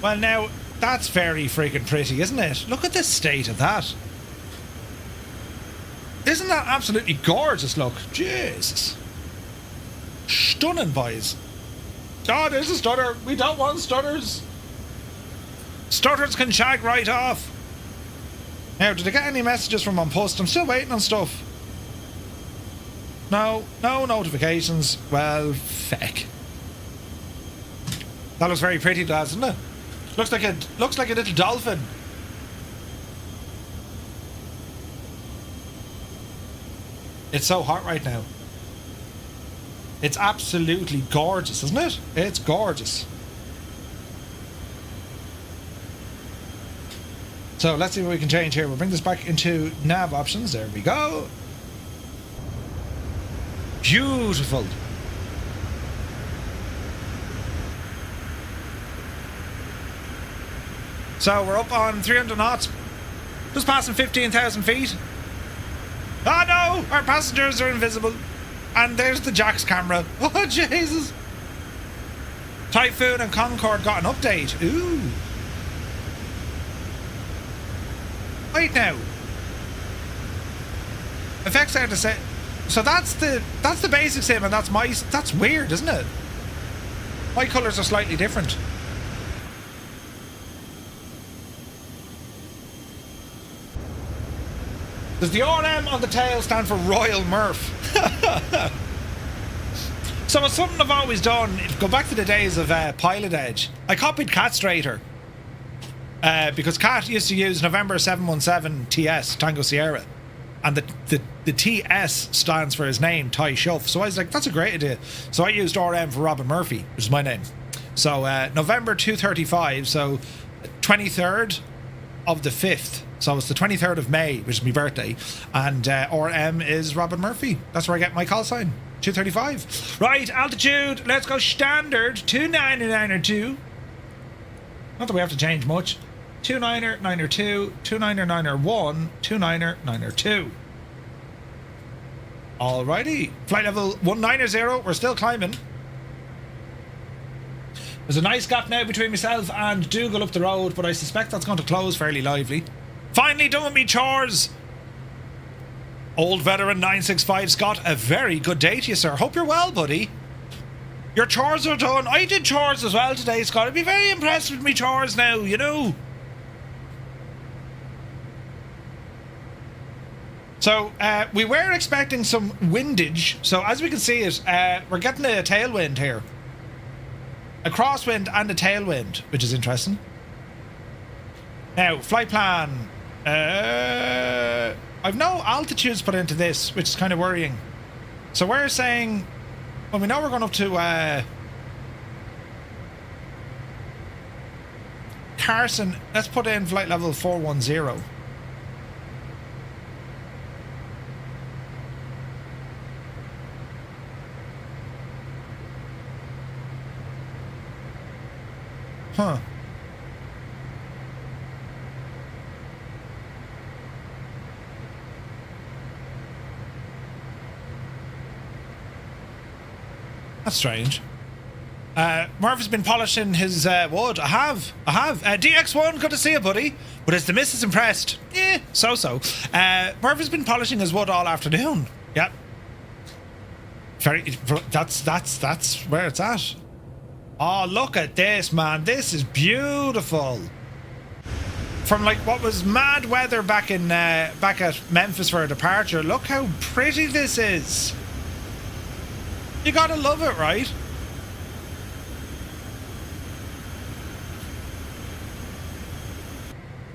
Well, now, that's very freaking pretty, isn't it? Look at the state of that. Isn't that absolutely gorgeous, look? Jesus. Stunning, boys. Oh, there's a stutter. We don't want stutters. Stutters can shag right off. Now, did I get any messages from on post? I'm still waiting on stuff. No notifications. Well, feck. That looks very pretty, lads, doesn't it? Looks like a little dolphin. It's so hot right now. It's absolutely gorgeous, isn't it? It's gorgeous. So let's see what we can change here. We'll bring this back into nav options. There we go. Beautiful. So we're up on 300 knots. Just passing 15,000 feet. Oh no! Our passengers are invisible. And there's the Jack's camera. Oh Jesus! Typhoon and Concorde got an update. Ooh. Wait now. Effects are to say. So that's the basic sim, and that's weird, isn't it? My colours are slightly different. Does the RM on the tail stand for Royal Murph? So it's something I've always done. Go back to the days of Pilot Edge. I copied Cat Strater. Because Cat used to use November 717 TS, Tango Sierra. And the TS stands for his name, Ty Shuff. So I was like, that's a great idea. So I used RM for Robin Murphy, which is my name. So November 235, so 23rd of the 5th. So it's the 23rd of May, which is my birthday. And RM is Robin Murphy. That's where I get my call sign. 235. Right, altitude. Let's go standard. 29902. Not that we have to change much. 29902, 29901, 29902. Alrighty. Flight level 190. We're still climbing. There's a nice gap now between myself and Dougal up the road, but I suspect that's going to close fairly lively. Finally done with me chores. Old veteran 965 Scott, a very good day to you, sir. Hope you're well, buddy. Your chores are done. I did chores as well today, Scott. I'd be very impressed with me chores now, you know. So, we were expecting some windage. So, as we can see it, we're getting a tailwind here. A crosswind and a tailwind, which is interesting. Now, flight plan. I've no altitudes put into this, which is kind of worrying. So we're saying, well, we know we're going up to Carson. Let's put in flight level 410. Huh. That's strange. Murph has been polishing his wood. I have. DX1, good to see you, buddy. But is the missus impressed? Yeah, so. Murph has been polishing his wood all afternoon. Yep. That's where it's at. Oh, look at this, man. This is beautiful. From like what was mad weather back at Memphis for a departure. Look how pretty this is. You gotta love it, right?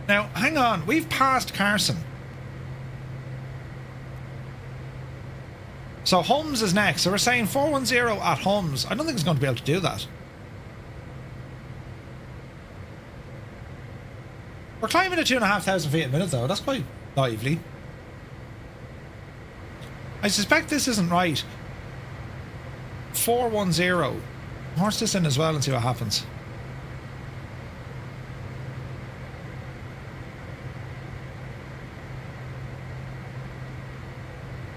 Now, hang on. We've passed Carson. So Holmes is next. So we're saying 410 at Holmes. I don't think it's going to be able to do that. We're climbing at 2,500 feet a minute, though. That's quite lively. I suspect this isn't right. 410. Horse this in as well and see what happens.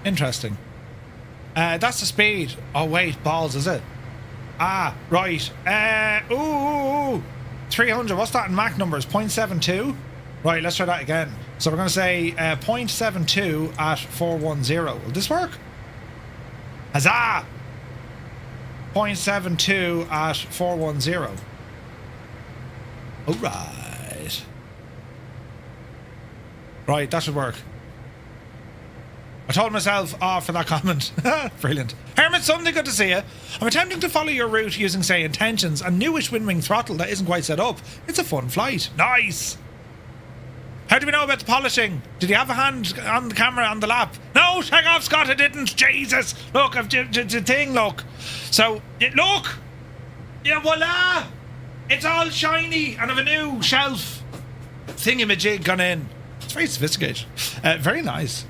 Interesting. That's the speed. Oh wait, balls, is it? Ah, right. Ooh. 300. What's that in Mach numbers? 0.72? Right, let's try that again. So we're going to say 0.72 at 410. Will this work? Huzzah! 0.72 at 410. Alright. Right, that should work. I told myself off for that comment. Brilliant. Hermit, something good to see you. I'm attempting to follow your route using, say, intentions and newish wing throttle that isn't quite set up. It's a fun flight. Nice. How do we know about the polishing? Did you have a hand on the camera on the lap? No, take off, Scott, I didn't. Jesus. Look, it's a thing, look. So, look. Yeah, voila. It's all shiny and have a new shelf thingamajig gone in. It's very sophisticated. Very nice.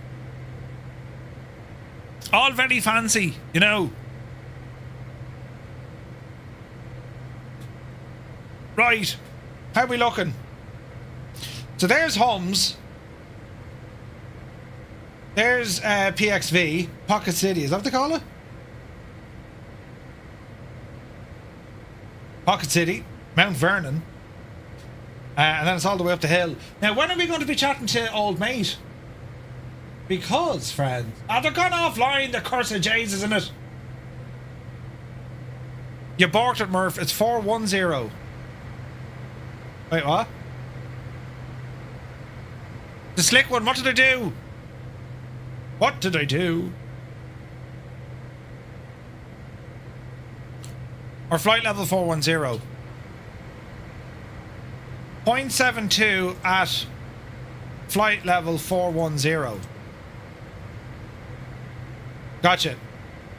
All very fancy, you know. Right. How are we looking? So there's Holmes. There's PXV. Pocket City. Is that what they call it? Pocket City. Mount Vernon. And then it's all the way up the hill. Now, when are we going to be chatting to old mate? Because, friends... they're gone offline, the curse of Jays, isn't it? You borked it, Murph. It's 410. Wait, what? The slick one, what did I do? What did I do? Or flight level 410. 0.72 at flight level 410. Gotcha.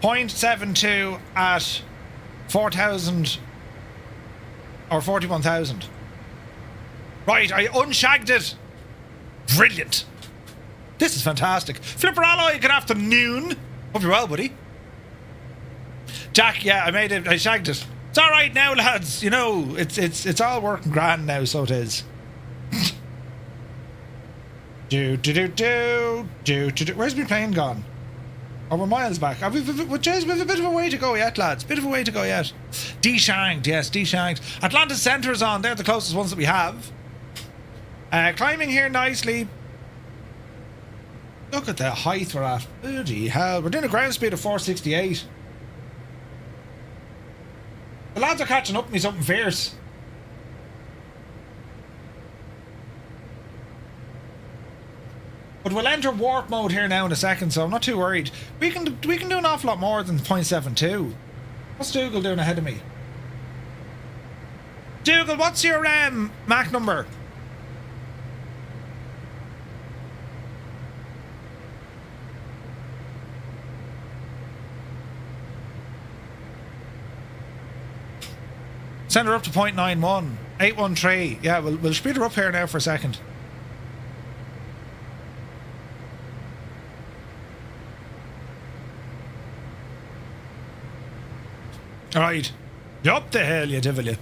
0.72 at 4,000 or 41,000. Right, I unshagged it. Brilliant. This is fantastic. Flipper Alloy, good afternoon. Hope you're well, buddy. Jack, yeah, I made it. I shagged it. It's all right now, lads. You know, it's all working grand now, so it is. Where's my plane gone? Oh, we're miles back. We've a bit of a way to go yet, lads. Bit of a way to go yet. D-shanked, yes, D-shanked. Atlantis Centre is on. They're the closest ones that we have. Climbing here nicely. Look at the height we're at. Bloody hell. We're doing a ground speed of 468. The lads are catching up with me something fierce. But we'll enter warp mode here now in a second, so I'm not too worried. We can do an awful lot more than 0.72. What's Dougal doing ahead of me? Dougal, what's your Mach number? Send her up to 0.91. 813. Yeah, we'll speed her up here now for a second. Alright. Up the hill, you devil, you.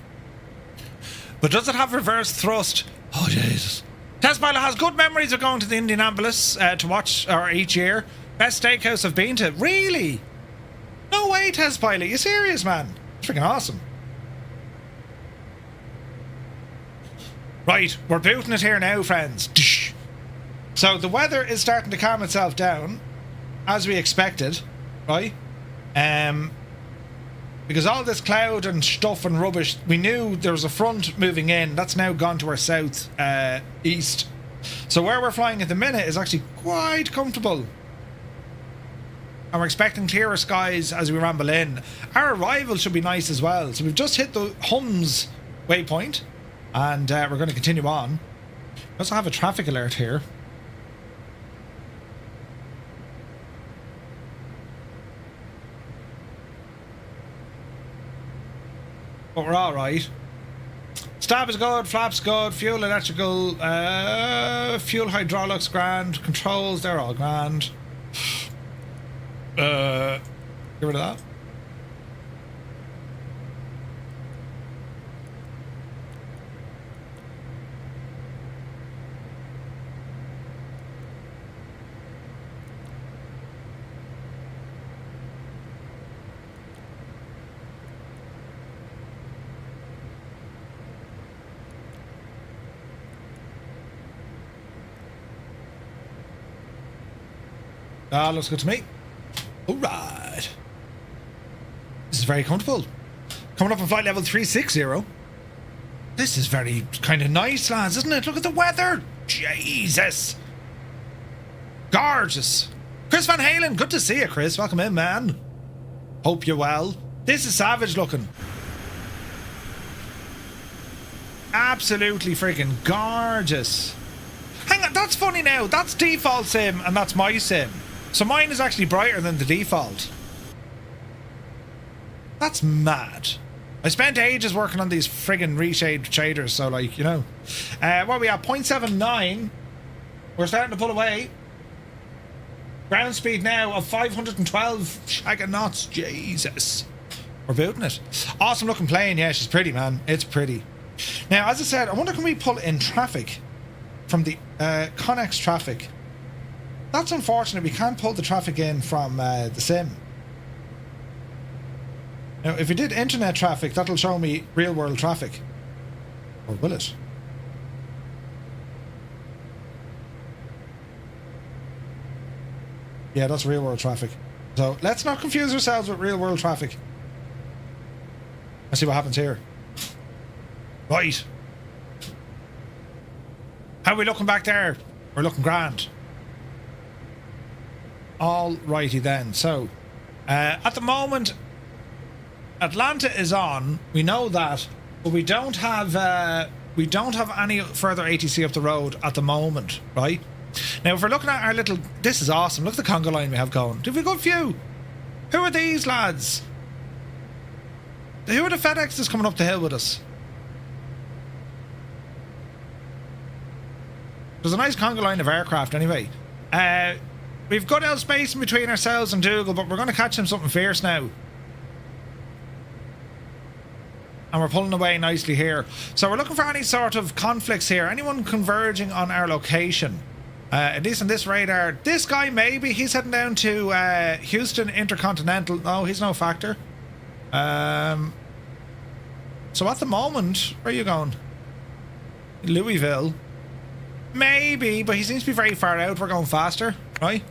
But does it have reverse thrust? Oh, Jesus. Test pilot has good memories of going to the Indianapolis to watch each year. Best steakhouse I've been to. Really? No way, test pilot. You serious, man? It's freaking awesome. Right, we're booting it here now, friends. So the weather is starting to calm itself down, as we expected, right? Because all this cloud and stuff and rubbish, we knew there was a front moving in. That's now gone to our south east. So where we're flying at the minute is actually quite comfortable. And we're expecting clearer skies as we ramble in. Our arrival should be nice as well. So we've just hit the Hums waypoint. And we're going to continue on. We also have a traffic alert here. But we're alright. Stab is good, flaps good, fuel electrical, fuel hydraulics grand, controls, they're all grand. Get rid of that. Looks good to me. Alright. This is very comfortable. Coming up on flight level 360. This is very kind of nice, lads, isn't it? Look at the weather. Jesus. Gorgeous. Chris Van Halen, good to see you, Chris. Welcome in, man. Hope you're well. This is savage looking. Absolutely freaking gorgeous. Hang on, that's funny now. That's default sim and that's my sim. So mine is actually brighter than the default. That's mad. I spent ages working on these friggin' reshade shaders, so like, you know. What we have, 0.79. We're starting to pull away. Ground speed now of 512 shagging knots. Jesus. We're booting it. Awesome looking plane. Yeah, she's pretty, man. It's pretty. Now, as I said, I wonder can we pull in traffic from the Connex traffic. That's unfortunate. We can't pull the traffic in from the sim. Now, if we did internet traffic, that'll show me real world traffic. Or will it? Yeah, that's real world traffic. So let's not confuse ourselves with real world traffic. Let's see what happens here. Right. How are we looking back there? We're looking grand. All righty then. So, at the moment, Atlanta is on. We know that, but we don't have any further ATC up the road at the moment, right? Now, if we're looking at our little, this is awesome. Look at the conga line we have going. Have we got a few? Who are these lads? Who are the FedEx that's coming up the hill with us? There's a nice conga line of aircraft anyway. We've got out space in between ourselves and Dougal, but we're going to catch him something fierce now. And we're pulling away nicely here. So we're looking for any sort of conflicts here. Anyone converging on our location. At least on this radar. This guy maybe. He's heading down to Houston Intercontinental. No, he's no factor. So at the moment, where are you going? Louisville. Maybe, but he seems to be very far out. We're going faster, right?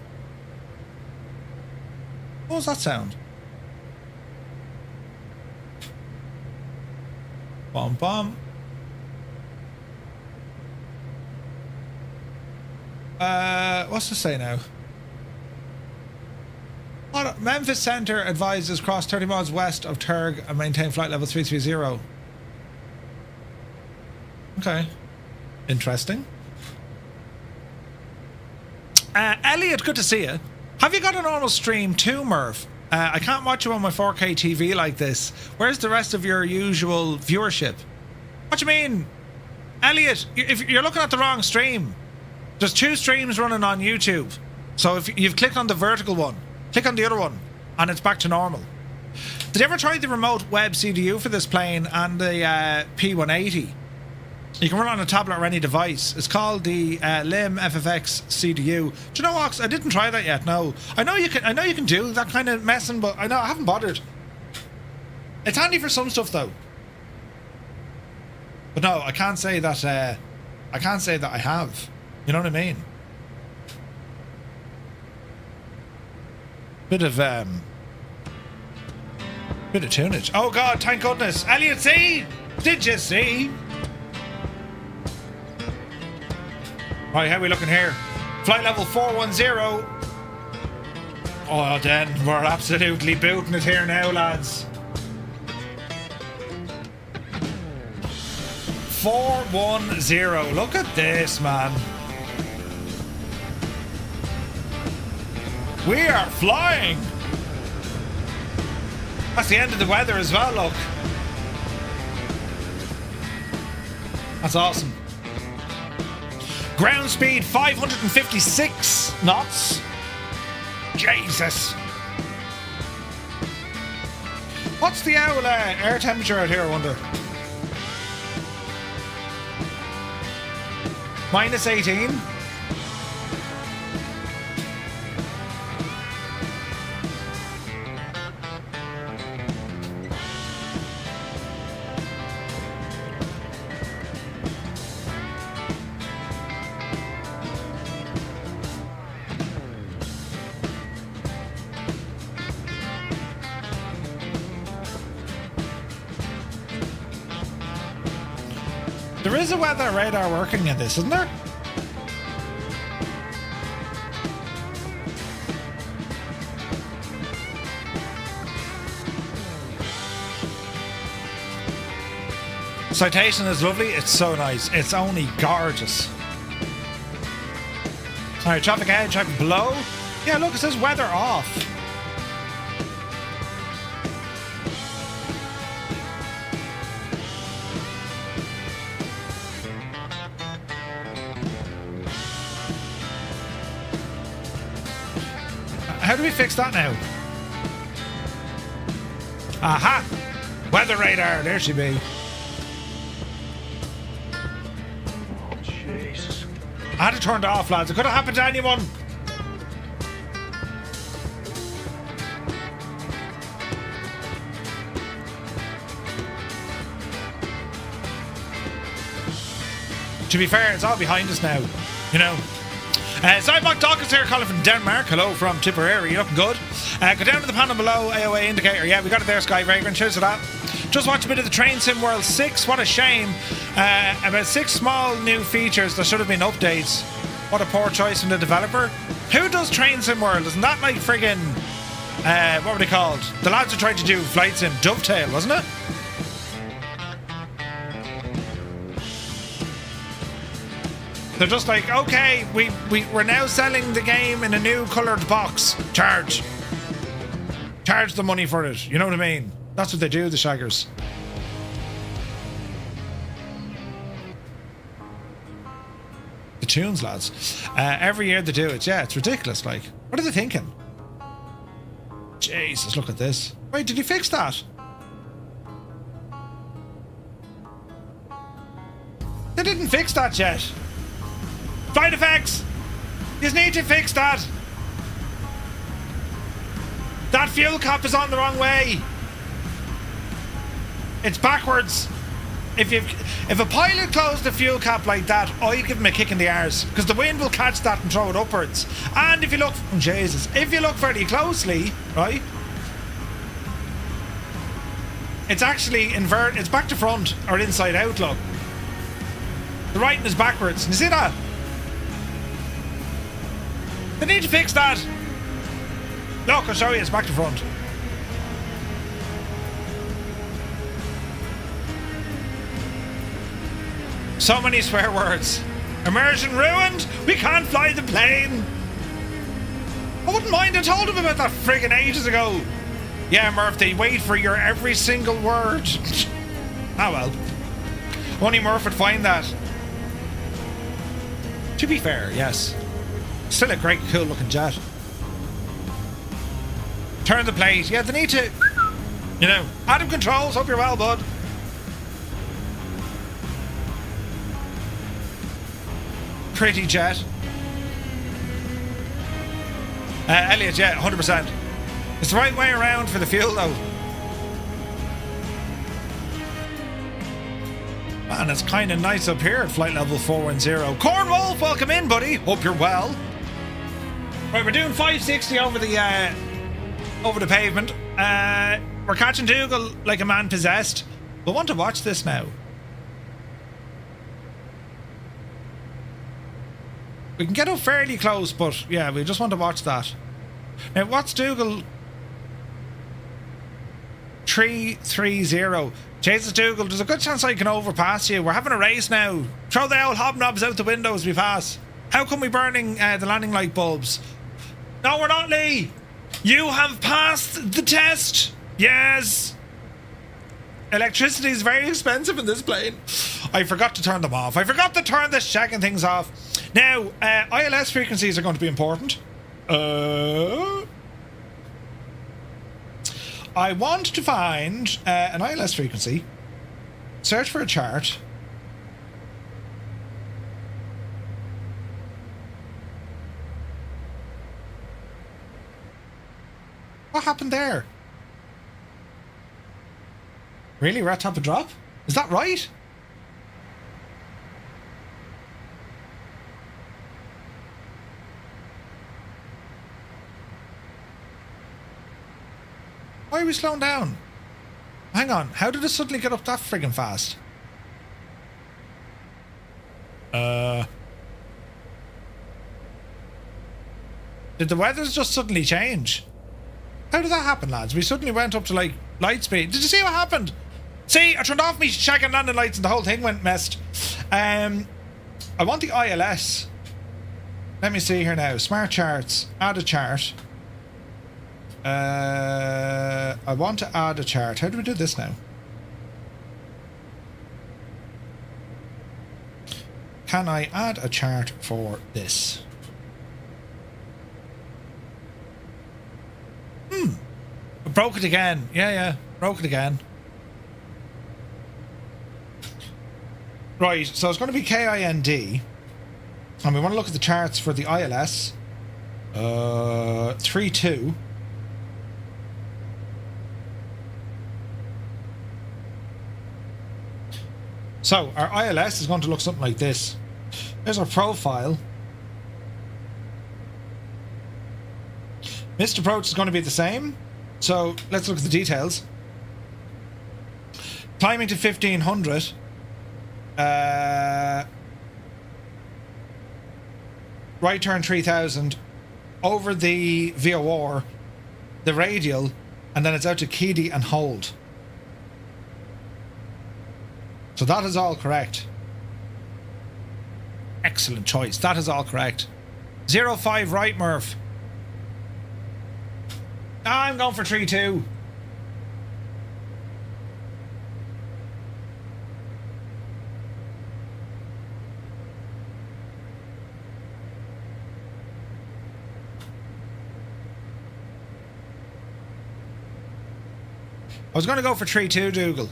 What was that sound? Bomb, bomb. What's this say now? Memphis Center advises cross 30 miles west of Turg and maintain flight level 330. Okay. Interesting. Elliot, good to see you. Have you got a normal stream too, Murph? I can't watch you on my 4K TV like this. Where's the rest of your usual viewership? What do you mean? Elliot, if you're looking at the wrong stream. There's 2 streams running on YouTube. So if you've clicked on the vertical one, click on the other one, and it's back to normal. Did you ever try the remote web CDU for this plane and the P180? You can run it on a tablet or any device. It's called the LIM FFX CDU. Do you know what? I didn't try that yet. No, I know you can do that kind of messing, but I haven't bothered. It's handy for some stuff though. But no, I can't say that. I can't say that I have. You know what I mean? Bit of tunage. Oh God! Thank goodness. Elliot, see? Did you see? Right, how are we looking here? Flight level 410. Oh, then we're absolutely booting it here now, lads. 410. Look at this, man. We are flying. That's the end of the weather as well, look. That's awesome. Ground speed 556 knots. Jesus. What's the air temperature out here, I wonder? Minus 18. There is a weather radar working in this, isn't there? Citation is lovely. It's so nice. It's only gorgeous. Alright, traffic ahead, traffic below. Yeah, look, it says weather off. How do we fix that now? Aha! Weather radar, there she be. Oh, Jesus. I had to turn it off, lads. It could have happened to anyone. To be fair, it's all behind us now, you know. Mach Dawkins here, calling from Denmark. Hello from Tipperary. You looking good? Go down to the panel below. AOA indicator. Yeah, we got it there, Sky Vagrant. Cheers to that. Just watched a bit of the Train Sim World 6. What a shame. About 6 small new features. There should have been updates. What a poor choice from the developer. Who does Train Sim World? Isn't that like friggin' what were they called? The lads who tried to do Flight Sim Dovetail, wasn't it? They're just like, okay, we're now selling the game in a new coloured box. Charge the money for it. You know what I mean? That's what they do, the shaggers. The tunes, lads. Every year they do it. Yeah, it's ridiculous. Like, what are they thinking? Jesus, look at this. Wait, did you fix that? They didn't fix that yet. FlightFX! You need to fix that! That fuel cap is on the wrong way! It's backwards! If a pilot closed the fuel cap like that, I'd give him a kick in the arse, because the wind will catch that and throw it upwards. And if you look... Jesus. If you look fairly closely, right? It's actually inverted. It's back to front, or inside out, look. The writing is backwards. You see that? They need to fix that. Look, I'll show you. It's back to front. So many swear words. Immersion ruined. We can't fly the plane. I wouldn't mind. I told him about that friggin' ages ago. Yeah, Murph, they wait for your every single word. Ah, well. Only Murph would find that. To be fair, yes. Still a great, cool looking jet. Turn the plate. Yeah, they need to, you know. Adam Controls, hope you're well, bud. Pretty jet. Elliot, yeah, 100%. It's the right way around for the fuel, though. Man, it's kind of nice up here at flight level 410. Corn Wolf, welcome in, buddy. Hope you're well. Right, we're doing 560 over the pavement. We're catching Dougal like a man possessed. We want to watch this now. We can get up fairly close, but yeah, we just want to watch that. Now, what's Dougal? 330. Jesus, Dougal, there's a good chance I can overpass you. We're having a race now. Throw the old hobnobs out the window as we pass. How come we burning the landing light bulbs? No, we're not, Lee. You have passed the test. Yes. Electricity is very expensive in this plane. I forgot to turn them off. I forgot to turn the checking things off. Now, ILS frequencies are going to be important. I want to find an ILS frequency. Search for a chart. What happened there? Really? We're at top of drop? Is that right? Why are we slowing down? Hang on, how did it suddenly get up that friggin' fast? Did the weather just suddenly change? How did that happen, lads? We suddenly went up to, like, light speed. Did you see what happened? See, I turned off me shagging landing lights and the whole thing went messed. I want the ILS. Let me see here now. Smart charts. Add a chart. I want to add a chart. How do we do this now? Can I add a chart for this? Broke it again. Yeah. Broke it again. Right, so it's going to be KIND. And we want to look at the charts for the ILS. 3-2. So, our ILS is going to look something like this. There's our profile. Missed approach is going to be the same. So, let's look at the details. Climbing to 1500. Right turn 3000. Over the VOR. The radial. And then it's out to Keedy and hold. So that is all correct. Excellent choice. That is all correct. 05 right, Murph. I'm going for 3-2. I was going to go for 3-2, Dougal.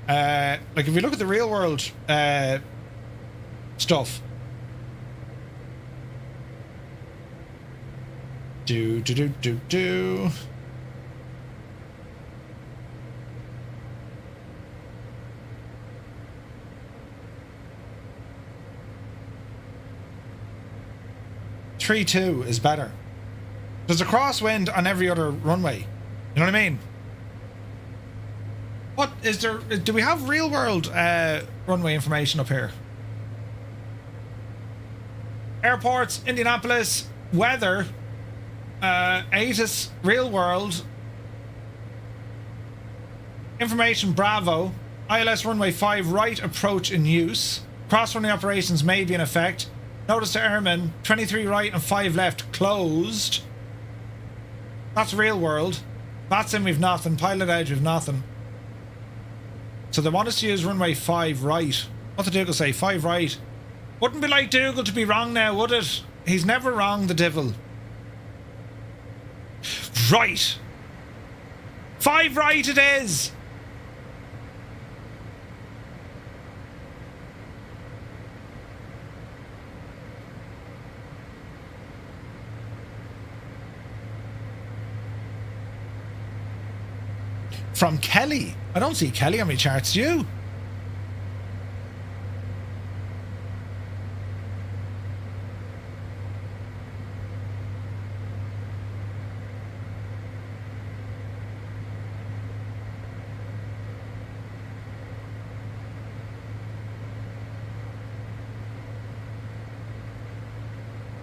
Like if you look at the real world stuff. Do. 3-2 is better. There's a crosswind on every other runway. You know what I mean? What is there? Do we have real world runway information up here? Airports, Indianapolis, weather, ATIS, real world, information, Bravo, ILS runway 5 right approach in use, cross runway operations may be in effect, notice to airmen, 23 right and 5 left closed. That's real world. VATSIM we've nothing, pilot edge we've nothing. So they want us to use runway 5 right. What did Dougal say? 5 right. Wouldn't be like Dougal to be wrong now, would it? He's never wrong, the devil. Right. 5 right it is. From Kelly. I don't see Kelly on my charts, do you?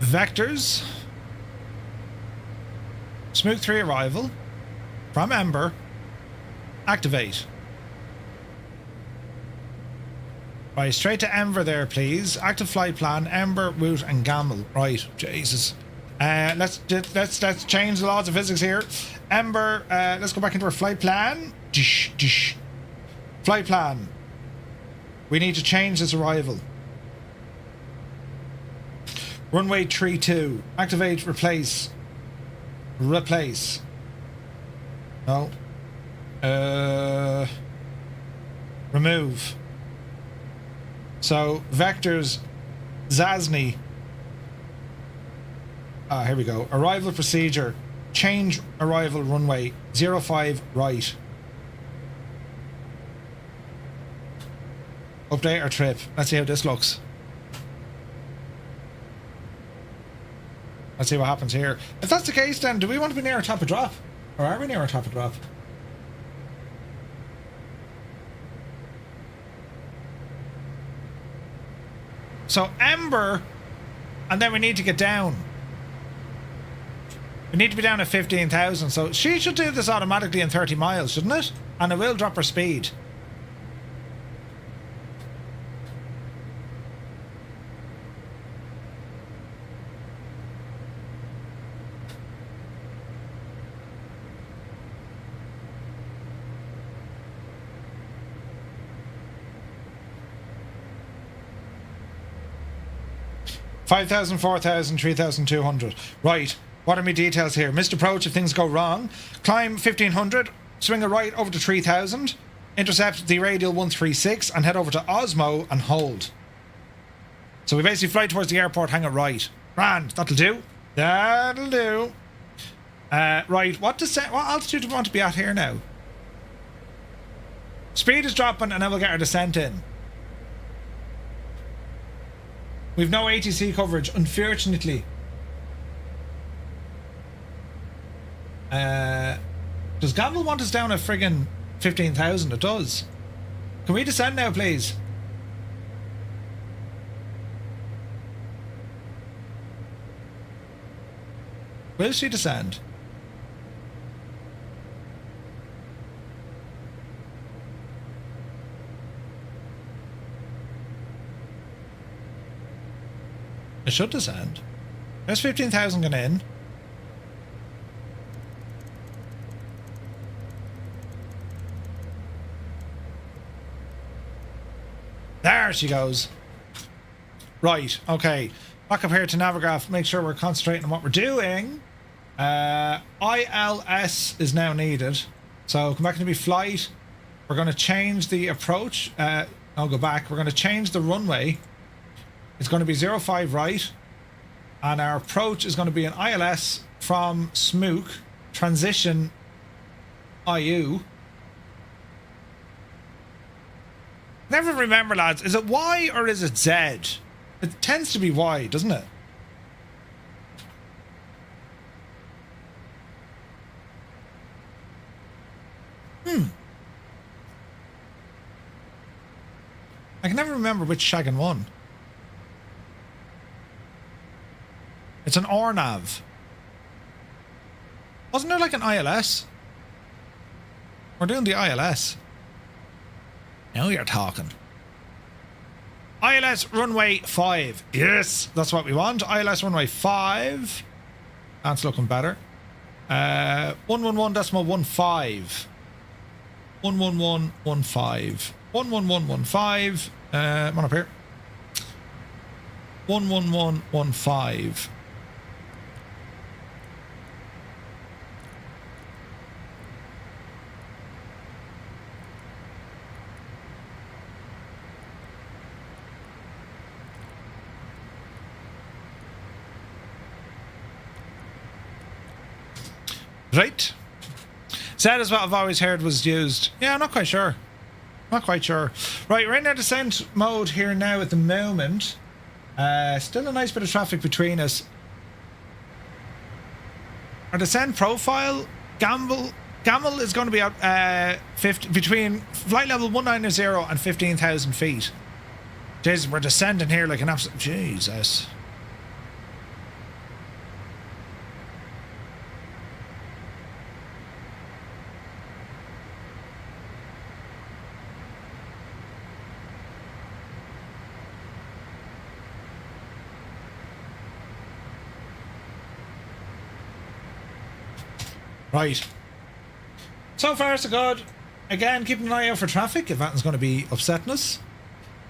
Vectors. Smooth 3 arrival. From Ember. Activate. Right, straight to Ember there, please. Active flight plan, Ember, route, and Gamble. Right, Jesus. Let's change the laws of physics here. Ember, let's go back into our flight plan. Flight plan. We need to change this arrival. Runway 32. Activate, replace. Replace. No. Remove. So vectors Zasny. Here we go. Arrival procedure. Change arrival runway 05 right. Update our trip. Let's see how this looks. Let's see what happens here. If that's the case, then do we want to be near our top of drop? Or are we near our top of drop? So Ember, and then we need to get down. We need to be down at 15,000. So she should do this automatically in 30 miles, shouldn't it? And it will drop her speed. $5,000, $4,000, $3,200. Right. What are my details here? Missed approach if things go wrong. Climb 1,500. Swing a right over to 3,000. Intercept the radial 136 and head over to Osmo and hold. So we basically fly towards the airport, hang a right. Grand. That'll do. That'll do. Right. What altitude do we want to be at here now? Speed is dropping and then we'll get our descent in. We've no ATC coverage, unfortunately. Does Gamble want us down at friggin' 15,000? It does. Can we descend now, please? Will she descend? It should descend. There's 15,000 going in. There she goes. Right, okay. Back up here to Navigraph. Make sure we're concentrating on what we're doing. ILS is now needed. So come back into the flight. We're going to change the approach. I'll go back. We're going to change the runway. It's going to be 05 right, and our approach is going to be an ILS from Smook, transition IU. Never remember, lads, is it Y or is it Z? It tends to be Y, doesn't it? I can never remember which Shaggin won. It's an RNAV. Wasn't there like an ILS? We're doing the ILS. Now you're talking. ILS runway 5. Yes, that's what we want. ILS runway 5. That's looking better. 111.15. 111.15. 11115. Come on up here. 11115. Right. That is what I've always heard was used. Yeah, I'm not quite sure. Not quite sure. Right, we're in our descent mode here now at the moment. Still a nice bit of traffic between us. Our descent profile, Gamble is going to be at between flight level 190 and 15,000 feet. Jesus, we're descending here like an absolute... Jesus. Right. So far, so good. Again, keep an eye out for traffic if that's going to be upsetting us.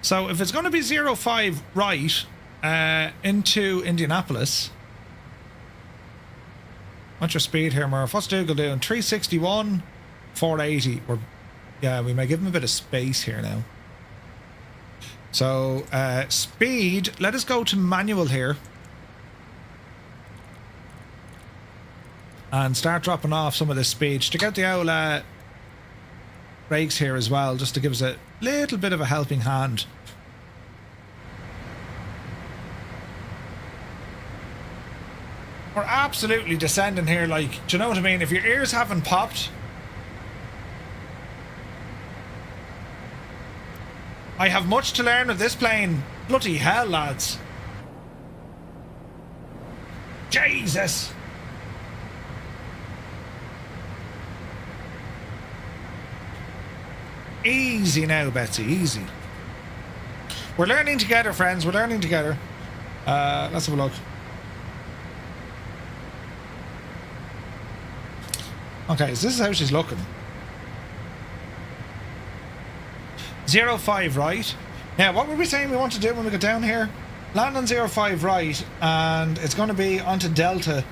So if it's going to be 05 right into Indianapolis. What's your speed here, Murph? What's Dougal doing? 361, 480. Yeah, we may give him a bit of space here now. So speed, let us go to manual here. And start dropping off some of this speed. Stick out the old brakes here as well, just to give us a little bit of a helping hand. We're absolutely descending here, like, do you know what I mean? If your ears haven't popped, I have much to learn with this plane. Bloody hell, lads. Jesus. Easy now, Betsy, easy. We're learning together, friends. We're learning together. Let's have a look. Okay, so this is how she's looking. 05 right. Now, what were we saying we want to do when we get down here? Land on 05 right, and it's going to be onto Delta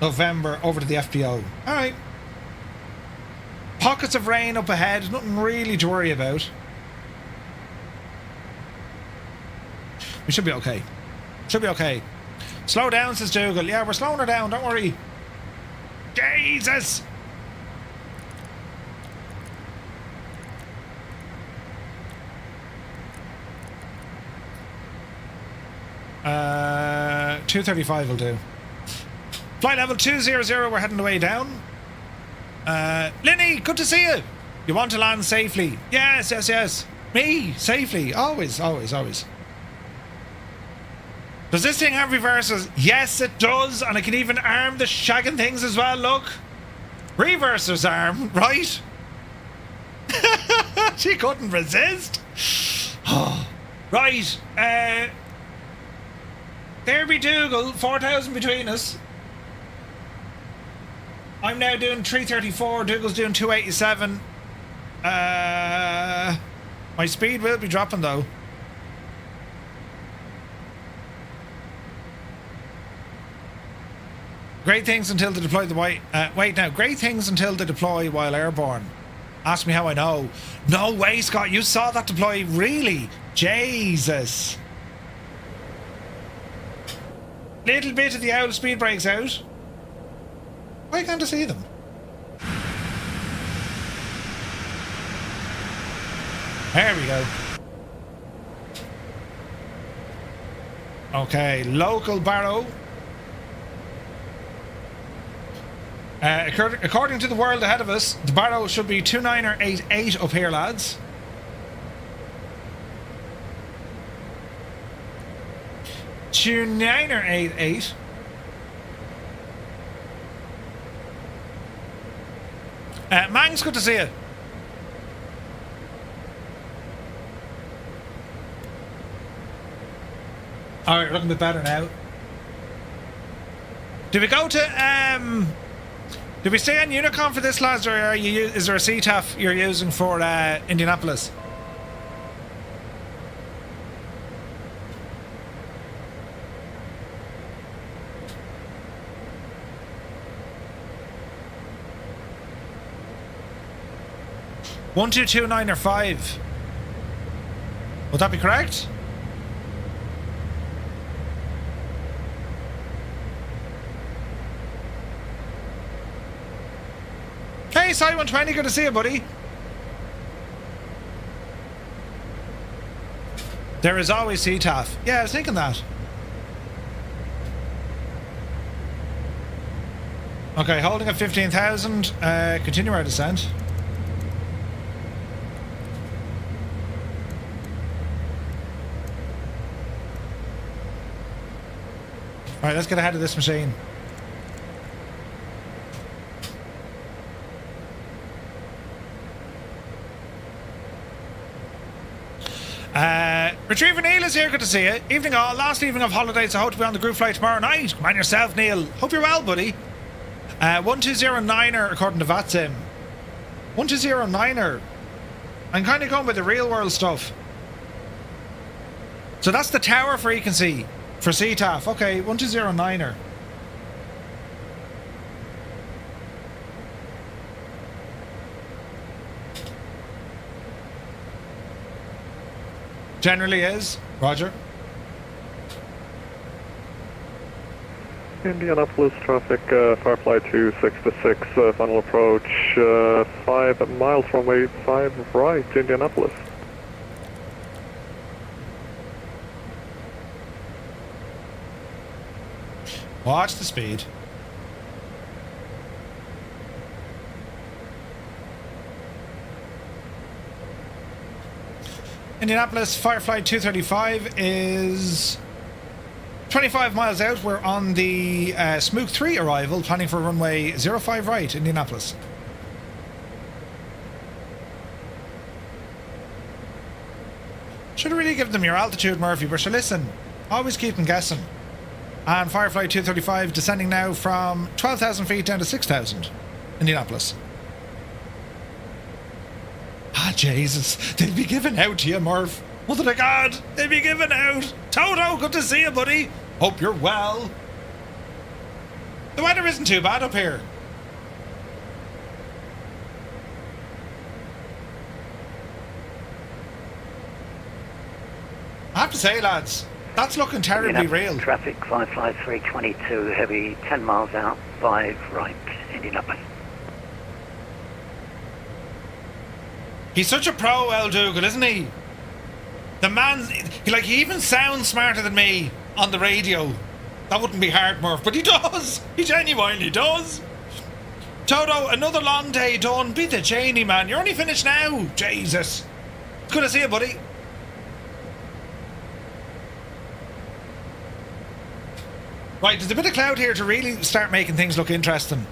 November over to the FPO. All right. Pockets of rain up ahead, nothing really to worry about. We should be okay. Should be okay. Slow down, says Dougal. Yeah, we're slowing her down, don't worry. Jesus! Uh, 235 will do. Flight level 200, we're heading the way down. Linny, good to see you. You want to land safely? Yes, yes, yes. Me, safely. Always, always, always. Does this thing have reversers? Yes, it does. And I can even arm the shagging things as well, look. Reversers arm, right? She couldn't resist. Right. There be Dougal, 4,000 between us. I'm now doing 334, Dougal's doing 287. My speed will be dropping though. Great things until they deploy the wait now. Great things until they deploy while airborne. Ask me how I know. No way, Scott, you saw that deploy, really? Jesus. Little bit of the owl speed brakes out. Why can't I see them? There we go. Okay, local Barrow. According to the world ahead of us, the Barrow should be 2988 up here, lads. Tuner 88. Mangs, good to see you. Alright, we're looking a bit better now. Did we go to did we stay on Unicom for this, lads, or is there a CTAF you're using for Indianapolis? 1229 or 5. Would that be correct? Hey, Cy120, good to see you, buddy. There is always CTAF. Yeah, I was thinking that. Okay, holding at 15,000. Continue our descent. Alright, let's get ahead of this machine. Retriever Neil is here, good to see you. Evening all, last evening of holidays, I hope to be on the group flight tomorrow night. Come on yourself, Neil. Hope you're well, buddy. 1209er according to VATSIM. 1209er. I'm kind of going with the real world stuff. So that's the tower frequency for CTAF. Okay, 1209er. Generally is. Roger. Indianapolis traffic, FireFly 266, final approach, 5 miles runway 5 right, Indianapolis. Watch the speed. Indianapolis FireFly 235 is 25 miles out. We're on the Smook 3 arrival, planning for runway 05 right, Indianapolis. Should have really given them your altitude, Murphy, but sure, listen, always keep them guessing. And FireFly 235 descending now from 12,000 feet down to 6,000, Indianapolis. Ah, Jesus, they'll be giving out to you, Murph. Mother of God, they'll be giving out. Toto, good to see you, buddy. Hope you're well. The weather isn't too bad up here. I have to say, lads, that's looking terribly real. Traffic, FireFly 322, heavy, 10 miles out, 5 right, Indianapolis. He's such a pro, El Dougal, isn't he? The man, he even sounds smarter than me on the radio. That wouldn't be hard, Murph, but he does. He genuinely does. Toto, another long day done. Be the Cheney, man. You're only finished now. Jesus. It's good to see you, buddy. Right, there's a bit of cloud here to really start making things look interesting.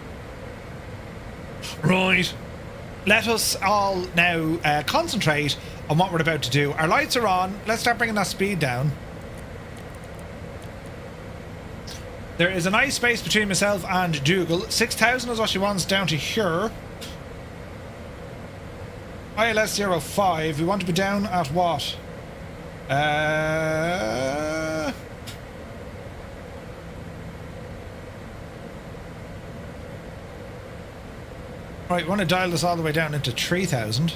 Right. Let us all now concentrate on what we're about to do. Our lights are on. Let's start bringing that speed down. There is a nice space between myself and Dougal. 6,000 is what she wants down to here. ILS 05. We want to be down at what? Right, we want to dial this all the way down into 3,000.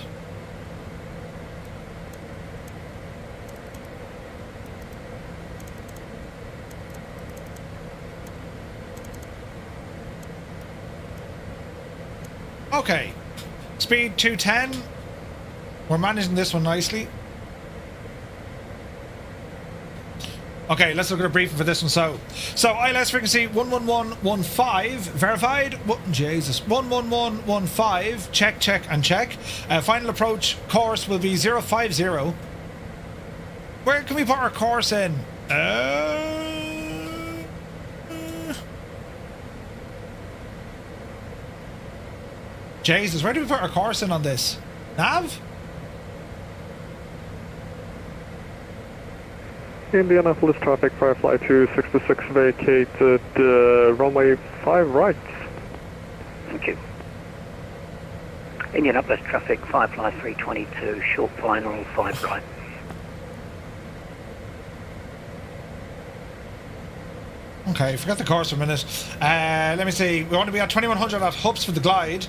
Okay, speed 210. We're managing this one nicely. Okay, let's look at a briefing for this one. So ILS frequency 11115 verified. Jesus, 11115. Check, check, and check. Final approach course will be 050. Where can we put our course in? Jesus, where do we put our course in on this? Nav? Indianapolis traffic, FireFly 266 vacated, runway 5 right. Thank you. Indianapolis traffic, FireFly 322, short final, 5 right. Okay, forget the course for a minute. Let me see. We want to be at 2100 at Hubs for the glide.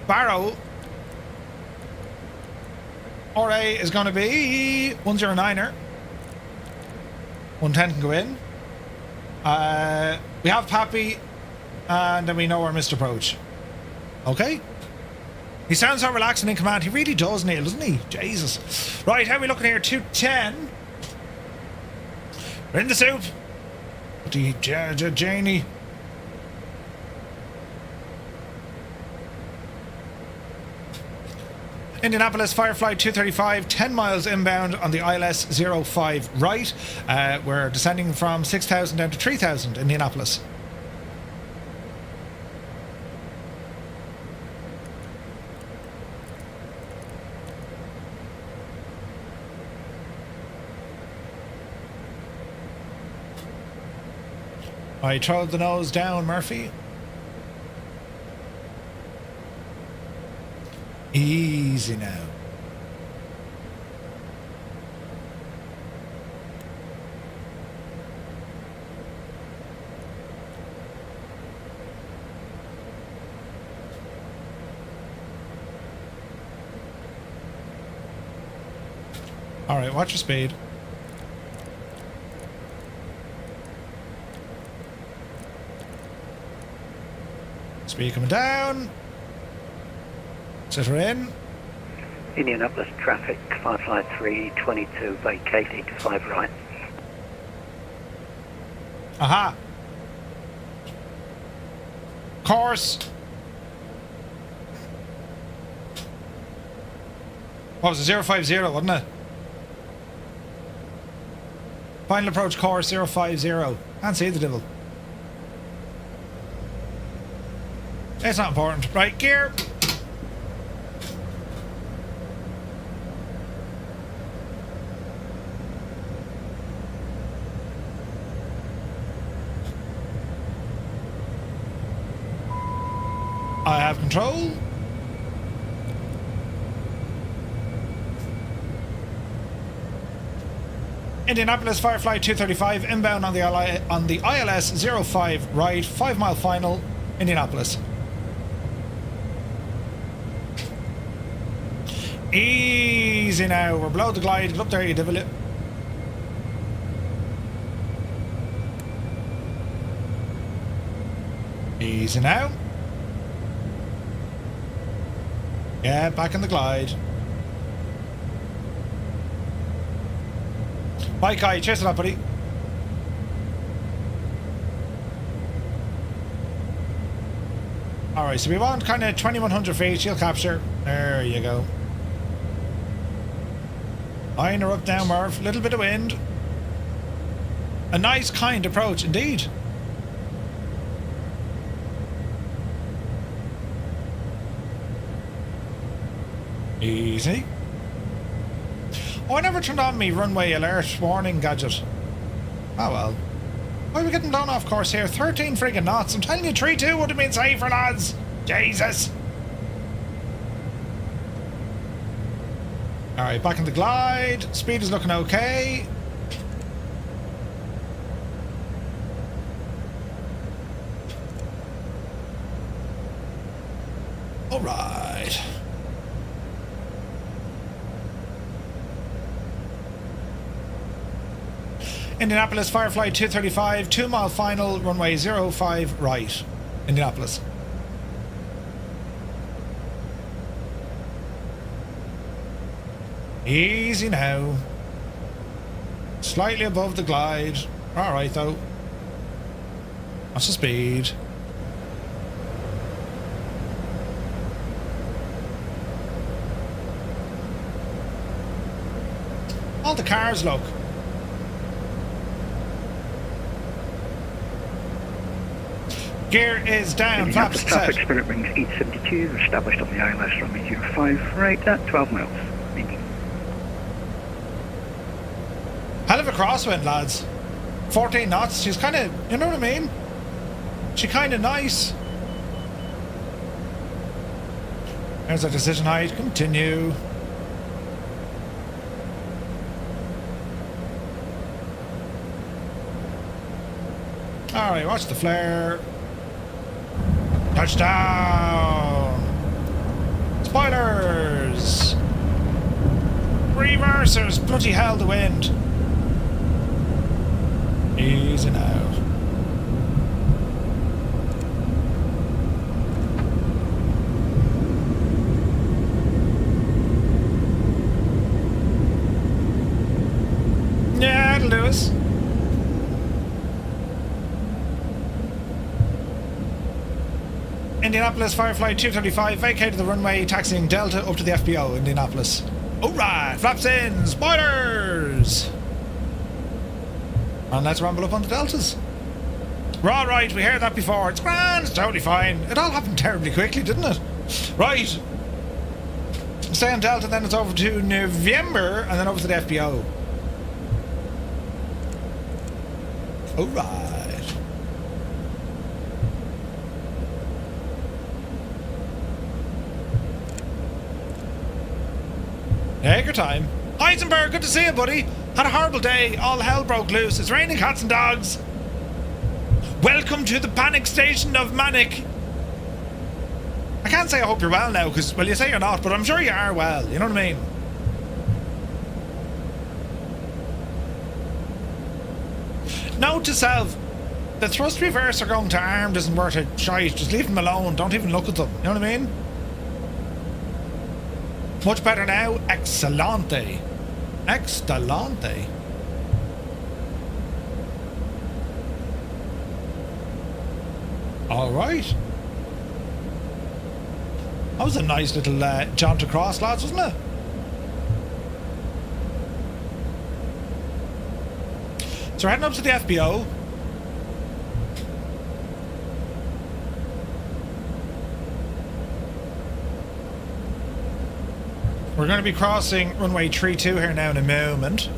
Barrow. RA is going to be 109er. 110 can go in. We have Pappy, and then we know our missed approach. Okay. He sounds so relaxing in command. He really does, Neil, doesn't he? Jesus. Right, how are we looking here? 210. We're in the soup. Janie. Indianapolis, FireFly 235, 10 miles inbound on the ILS 05 right. We're descending from 6,000 down to 3,000 Indianapolis. I trod the nose down, Murphy. Easy now. All right, watch your speed. Speed coming down. Set her in. Indianapolis traffic, FireFly 322 vacating to 5 right. Aha. Course. What was it? 050, wasn't it? Final approach course 050. Can't see the devil. It's not important. Right, gear. I have control. Indianapolis, FireFly 235, inbound on the ILS 05 right, 5 mile final, Indianapolis. Easy now, we're below the glide, get up there you devil it. Easy now. Yeah, back in the glide. Bye, Kai. Chase it up, buddy. Alright, so we want kind of 2100 feet. Shield capture. There you go. Line her up down, Murph. Little bit of wind. A nice, kind approach, indeed. Easy. Oh, I never turned on me runway alert warning gadget. Oh well. Why are we getting blown off course here? 13 friggin' knots. I'm telling you, 3-2 would have been safer, lads. Jesus. Alright, back in the glide. Speed is looking okay. Alright. Indianapolis, FireFly 235, 2 mile final, runway 05 right. Indianapolis. Easy now. Slightly above the glide. Alright though. What's the speed? All the cars look. Gear is down, flaps set. Traffic Spirit Wings 872, established on the ILS runway 05 right at 12 miles. Hell of a crosswind, lads. 14 knots. She's kind of, you know what I mean? She kind of nice. There's our decision height. Continue. Alright, watch the flare. Touchdown! Spoilers! Reversers! Bloody hell, the wind! Easy now. Yeah, it'll do us. Indianapolis, FireFly 235, vacated the runway, taxiing Delta up to the FBO, Indianapolis. Alright, flaps in, spoilers! And let's ramble up on the Deltas. We're alright, we heard that before. It's grand, it's totally fine. It all happened terribly quickly, didn't it? Right. Stay on Delta, then it's over to November, and then over to the FBO. Alright. Take your time. Heisenberg, good to see you, buddy. Had a horrible day. All hell broke loose. It's raining cats and dogs. Welcome to the panic station of Manic. I can't say I hope you're well now, because, well, you say you're not, but I'm sure you are well. You know what I mean? Note to self. The thrust reverse are going to armed isn't worth a shite. Just leave them alone. Don't even look at them. You know what I mean? Much better now. Excellente. Excellente. Alright. That was a nice little jaunt across, lads, wasn't it? So we're heading up to the FBO. We're going to be crossing runway 32 here now in a moment.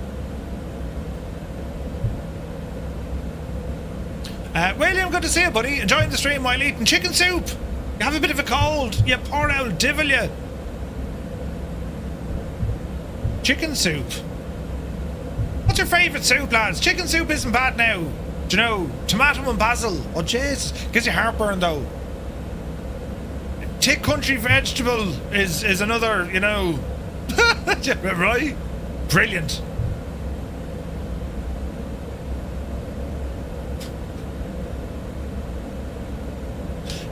William, good to see you, buddy. Enjoying the stream while eating chicken soup. You have a bit of a cold. You poor old divil, you. Chicken soup. What's your favourite soup, lads? Chicken soup isn't bad now. Do you know? Tomato and basil. Oh, jeez. Gives you heartburn, though. Tick country vegetable is another, you know. Right? Brilliant.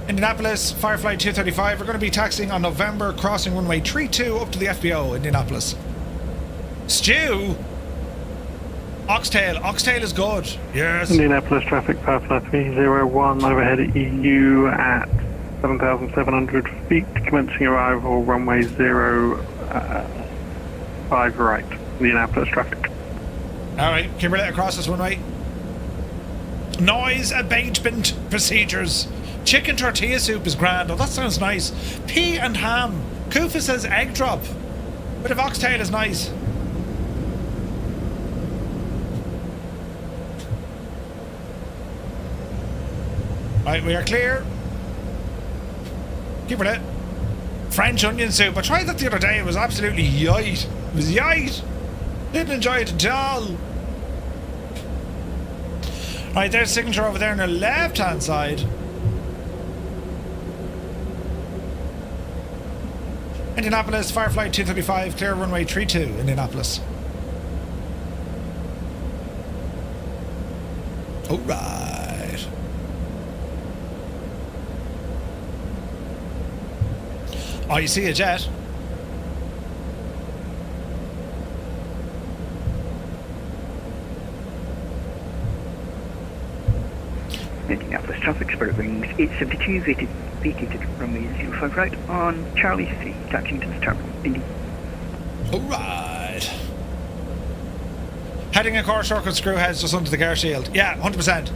Indianapolis, FireFly 235. We're going to be taxiing on November, crossing runway 32 up to the FBO, Indianapolis. Stew? Oxtail. Oxtail is good. Yes. Indianapolis traffic, FireFly 301, overhead at EU at 7,700 feet, commencing arrival, runway 05 right, Indianapolis traffic. Alright, Kimberley across this runway. Noise abatement procedures. Chicken tortilla soup is grand. Oh, that sounds nice. Pea and ham. Kufa says egg drop. Bit of oxtail is nice. Right, we are clear. Keep it lit. French onion soup. I tried that the other day. It was absolutely yite. It was yite. Didn't enjoy it at all. Right, there's signature over there on the left-hand side. Indianapolis, FireFly 235, clear runway 32, Indianapolis. Alright. Oh, you see a jet? Indianapolis traffic, Spirit Wings 872, vacated runway 05 right on Charlie 3, taxiing to the terminal. Indy. Alright. Heading a core circle screw heads just under the gear shield. Yeah, 100%.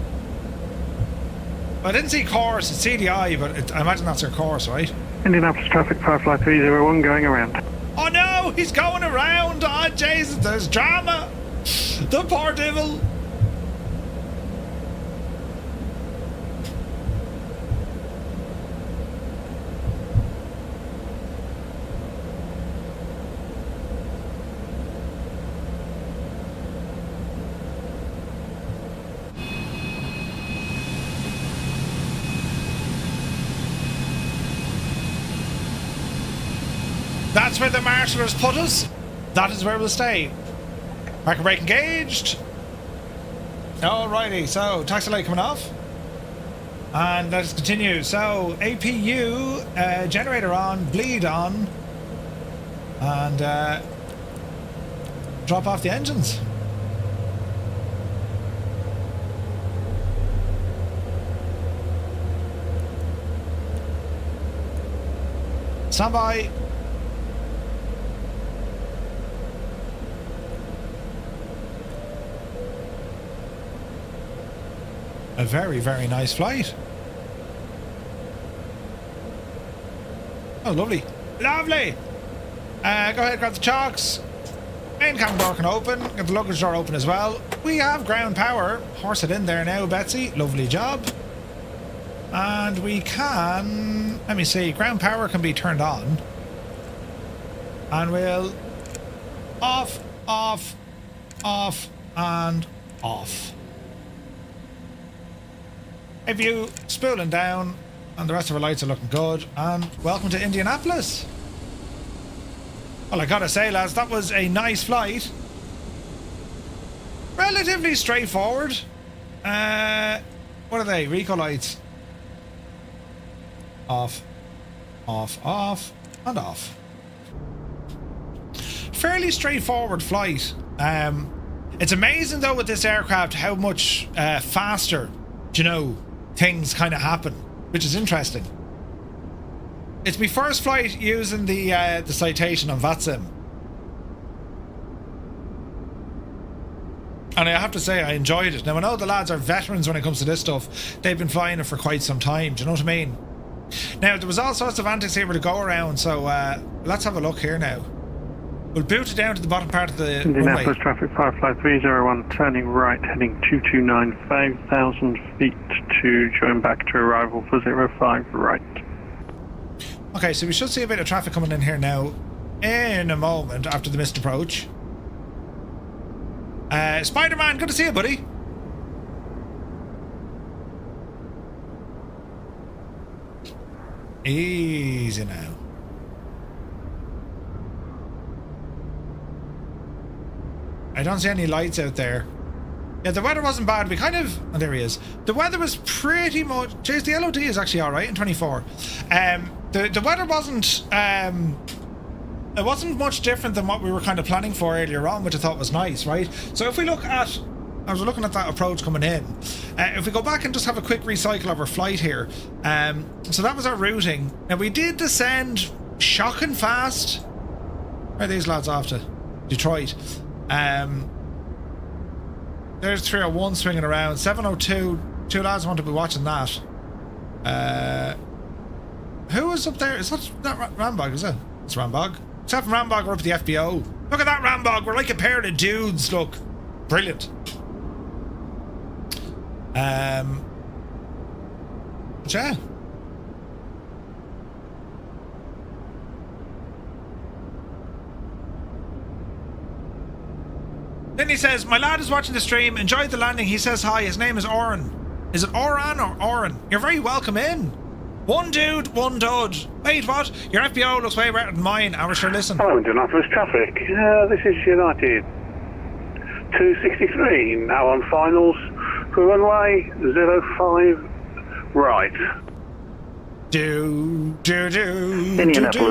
I didn't see course, it's CDI, but I imagine that's their course, right? Indianapolis traffic, FireFly 301 going around. Oh no, he's going around! Oh Jesus, there's drama! The poor devil! That's where the marshal has put us. That is where we'll stay. Parking brake engaged. Alrighty, so taxi light coming off. And let's continue. So APU generator on, bleed on, and drop off the engines. Stand by. A very, very nice flight. Oh, lovely. Lovely! Go ahead, grab the chocks. Main cabin door can open. Get the luggage door open as well. We have ground power. Horse it in there now, Betsy. Lovely job. And we can... Let me see. Ground power can be turned on. And we'll... Off, off, off, and off. If you spooling down, and the rest of our lights are looking good, and welcome to Indianapolis. Well, I gotta say, lads, that was a nice flight. Relatively straightforward. What are they? Reco lights. Off, off, off, and off. Fairly straightforward flight. It's amazing though with this aircraft how much faster, you know, things kind of happen, which is interesting. It's my first flight using the Citation on VATSIM, and I have to say I enjoyed it. Now I know the lads are veterans when it comes to this stuff. They've been flying it for quite some time. Do you know what I mean? Now there was all sorts of antics here to go around, so let's have a look here now. We'll boot it down to the bottom part of the Indianapolis runway. traffic, FireFly 301, turning right, heading 229, 5,000 feet to join back to arrival for 05 right. Okay, so we should see a bit of traffic coming in here now in a moment after the missed approach. Spider-Man, good to see you, buddy. Easy now. I don't see any lights out there. Yeah, the weather wasn't bad. We kind of... Oh, there he is. The weather was pretty much... Jeez, the LOD is actually alright in 24. The weather wasn't... it wasn't much different than what we were kind of planning for earlier on, which I thought was nice, right? So if we look at... I was looking at that approach coming in. If we go back and just have a quick recycle of our flight here. So that was our routing. Now, we did descend shocking fast. Where are these lads off to? Detroit. There's 301 swinging around. 702. Two lads want to be watching that. Who is up there? Is that Rambog, is it? It's Rambog. Except from Rambog, we're up at the FBO. Look at that Rambog. We're like a pair of dudes. Look. Brilliant. Yeah. Then he says, my lad is watching the stream, enjoyed the landing, he says hi, his name is Oren. Is it Oran or Oren? You're very welcome in. One dude, one dud. Wait, what? Your FBO looks way better than mine. I was sure listen. Hello, Indianapolis traffic. This is United 263, now on finals for runway 05 right. Indianapolis,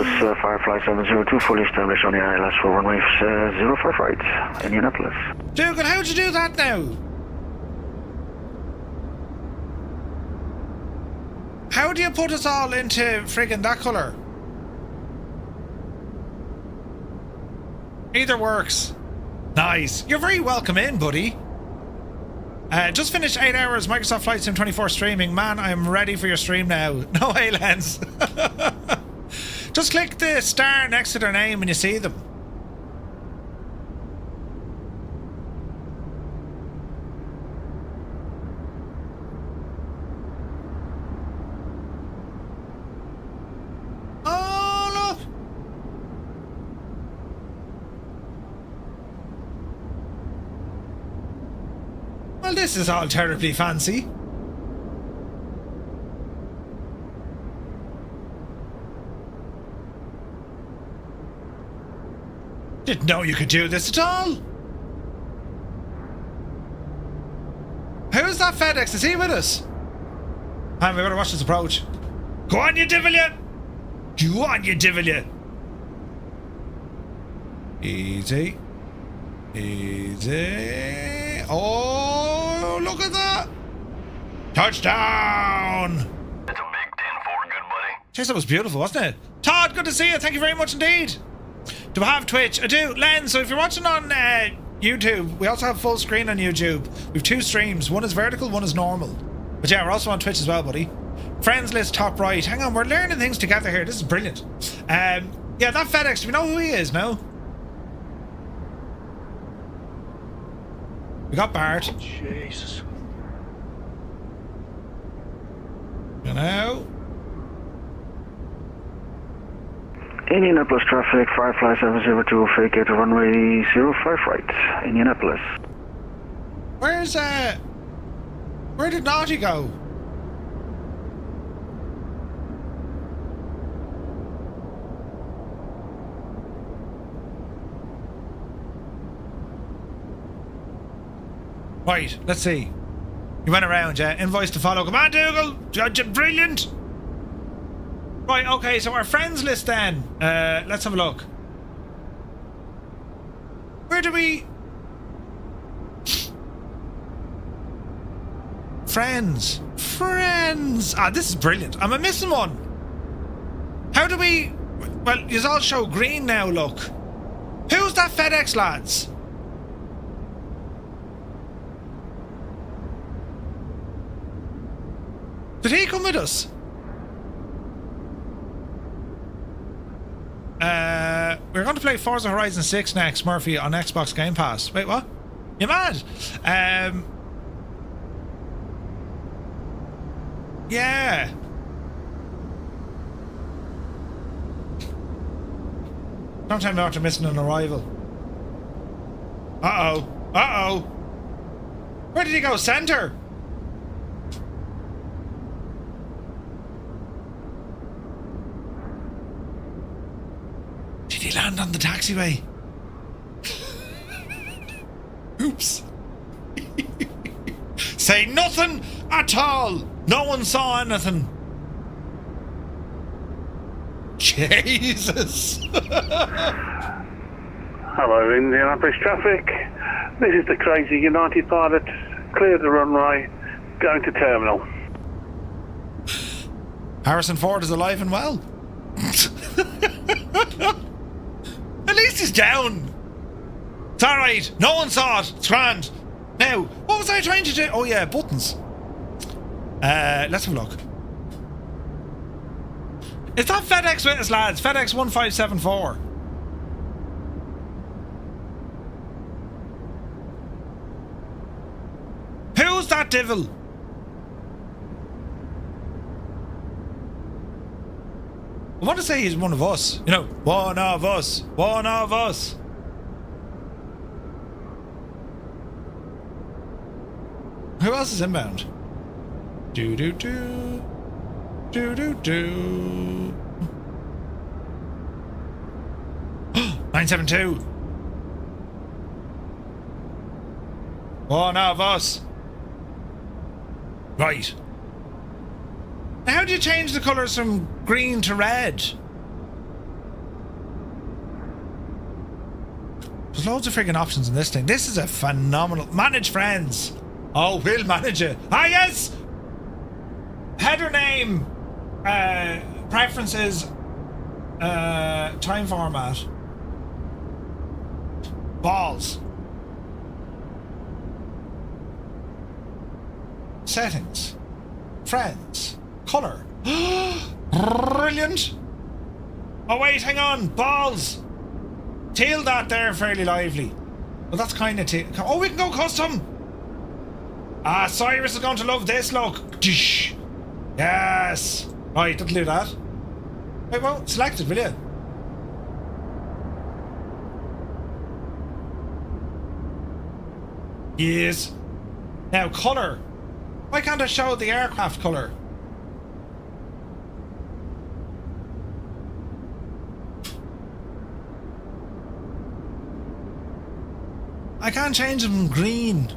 FireFly 702, fully established on the ILS for runway 05 right, Indianapolis. Dougal, how'd you do that now? How do you put us all into friggin' that colour? Either works. Nice. You're very welcome in, buddy. Just finished 8 hours Microsoft Flight Sim 24 streaming. Man, I'm ready for your stream now. No way, Lens. Just click the star next to their name when you see them. Oh, look. Well, this is all terribly fancy. Didn't know you could do this at all. Who's that FedEx? Is he with us? Man, we better watch this approach. Go on, you devil, you! Go on, you devil, you! Easy. Easy. Oh, look at that! Touchdown! It's a big 10-4, good buddy. Jeez, that was beautiful, wasn't it? Todd, good to see you. Thank you very much indeed. Do I have Twitch? I do. Len, so if you're watching on YouTube, we also have full screen on YouTube. We have 2 streams. One is vertical, one is normal. But yeah, we're also on Twitch as well, buddy. Friends list top right. Hang on, we're learning things together here. This is brilliant. Yeah, that FedEx, do we know who he is now? We got Bart. Jesus. You know. Indianapolis traffic, FireFly 702, fake it, runway 05 right, Indianapolis. Where's, where did Naughty go? Right, let's see. He went around, yeah. Invoice to follow. Come on, Dougal! Brilliant! Right, okay, so our friends list then. Let's have a look. Where do we... Friends. Friends! Ah, this is brilliant. Am I missing one? How do we... Well, you all show green now, look. Who's that FedEx, lads? Did he come with us? We're going to play Forza Horizon 6 next, Murphy, on Xbox Game Pass. Wait, what? You mad? Yeah. Don't tell me after missing an arrival. Uh-oh. Uh-oh. Where did he go? Center? Did he land on the taxiway? Oops. Say nothing at all. No one saw anything. Jesus. Hello, Indianapolis traffic. This is the crazy United pilot. Clear the runway. Going to terminal. Harrison Ford is alive and well. At least he's down. It's alright. No one saw it. It's grand. Now, what was I trying to do? Oh yeah, buttons. Let's have a look. Is that FedEx with us, lads? FedEx 1574. Who's that devil? I want to say he's one of us. You know, one of us. One of us. Who else is inbound? Do-do-do. Do-do-do. 972. One of us. Right. How do you change the colours from green to red? There's loads of friggin' options in this thing. This is a phenomenal... Manage friends. Oh, we'll manage it. Ah, yes! Header name. Preferences. Time format. Balls. Settings. Friends. Colour. Brilliant. Oh wait, hang on. Balls. Teal that there fairly lively. Well, that's kind of teal. Oh, we can go custom. Ah, Cyrus is going to love this look. Dish. Yes. Right, that'll do that. Wait, well, select it, will you? Yes. Now, colour. Why can't I show the aircraft colour? I can't change it from green.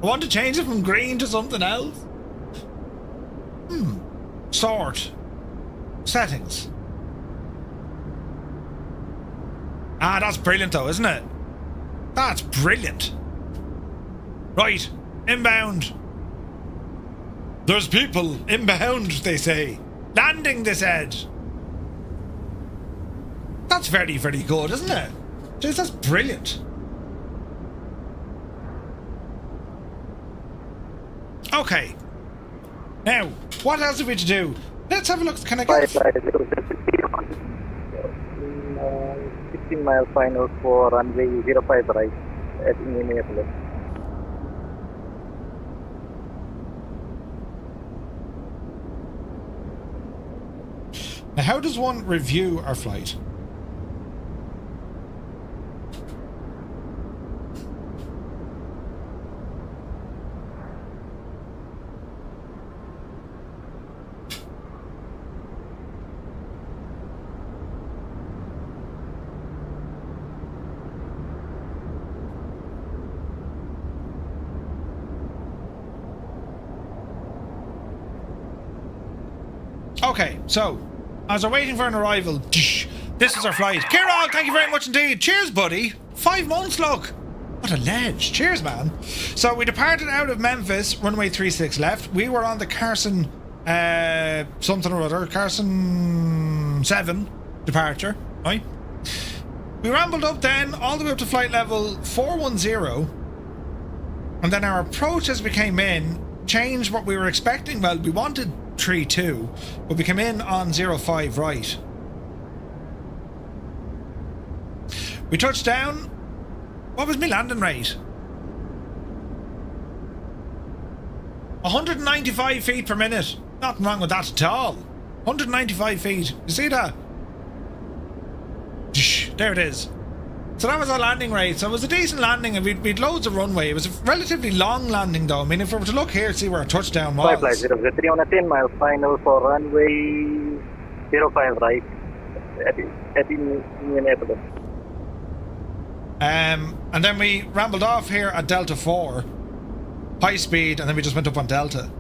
I want to change it from green to something else. Sort. Settings. Ah, that's brilliant though, isn't it? That's brilliant. Right, inbound. There's people inbound, they say. Landing this edge. That's very, very good, isn't it? Jeez, that's brilliant. Okay. Now, what else have we to do? Let's have a look. Can I get... 16 mile final for runway 05 right at Indianapolis. Now, how does one review our flight? Okay, so as we're waiting for an arrival, this is our flight. Kieran, thank you very much indeed. Cheers, buddy. 5 months, look. What a ledge. Cheers, man. So we departed out of Memphis, runway 36 left. We were on the Carson something or other, Carson 7 departure, right? We rambled up then all the way up to flight level 410, and then our approach as we came in changed what we were expecting. Well, we wanted 3-2, but we came in on 05 right. We touched down. What was my landing rate? 195 feet per minute. Nothing wrong with that at all. 195 feet. You see that? There it is. So that was our landing rate. So it was a decent landing, and we'd loads of runway. It was a relatively long landing though. I mean, if we were to look here, see where our touchdown was. FireFly 003 on a 10 mile final for runway 05 right at Indianapolis. And then we rambled off here at Delta 4, high speed, and then we just went up on Delta.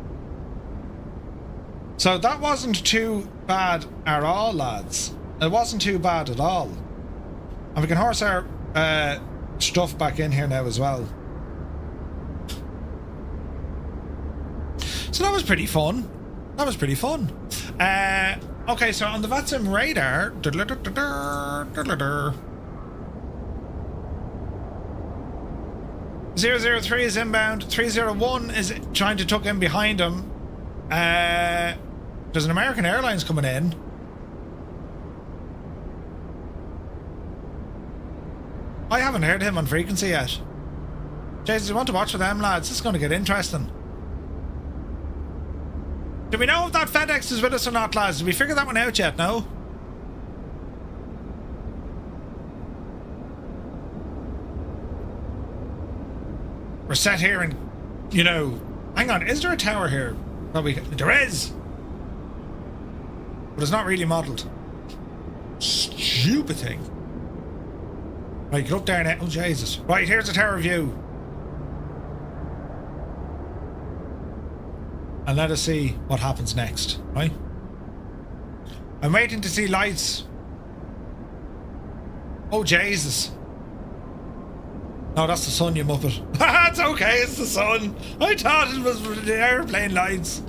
So that wasn't too bad at all, lads. It wasn't too bad at all. And we can horse our stuff back in here now as well. So that was pretty fun. That was pretty fun. Okay, so on the VATSIM radar... 003 is inbound. 301 is trying to tuck in behind him. There's an American Airlines coming in. I haven't heard him on frequency yet. Jesus, you want to watch for them, lads? This is going to get interesting. Do we know if that FedEx is with us or not, lads? Did we figure that one out yet? No? We're set here and, you know... Hang on, is there a tower here? Probably. There is! But it's not really modelled. Stupid thing. Right, get up there now. Oh, Jesus. Right, here's the tower view. And let us see what happens next, right? I'm waiting to see lights. Oh, Jesus. No, that's the sun, you muppet. It's okay, it's the sun. I thought it was the airplane lights.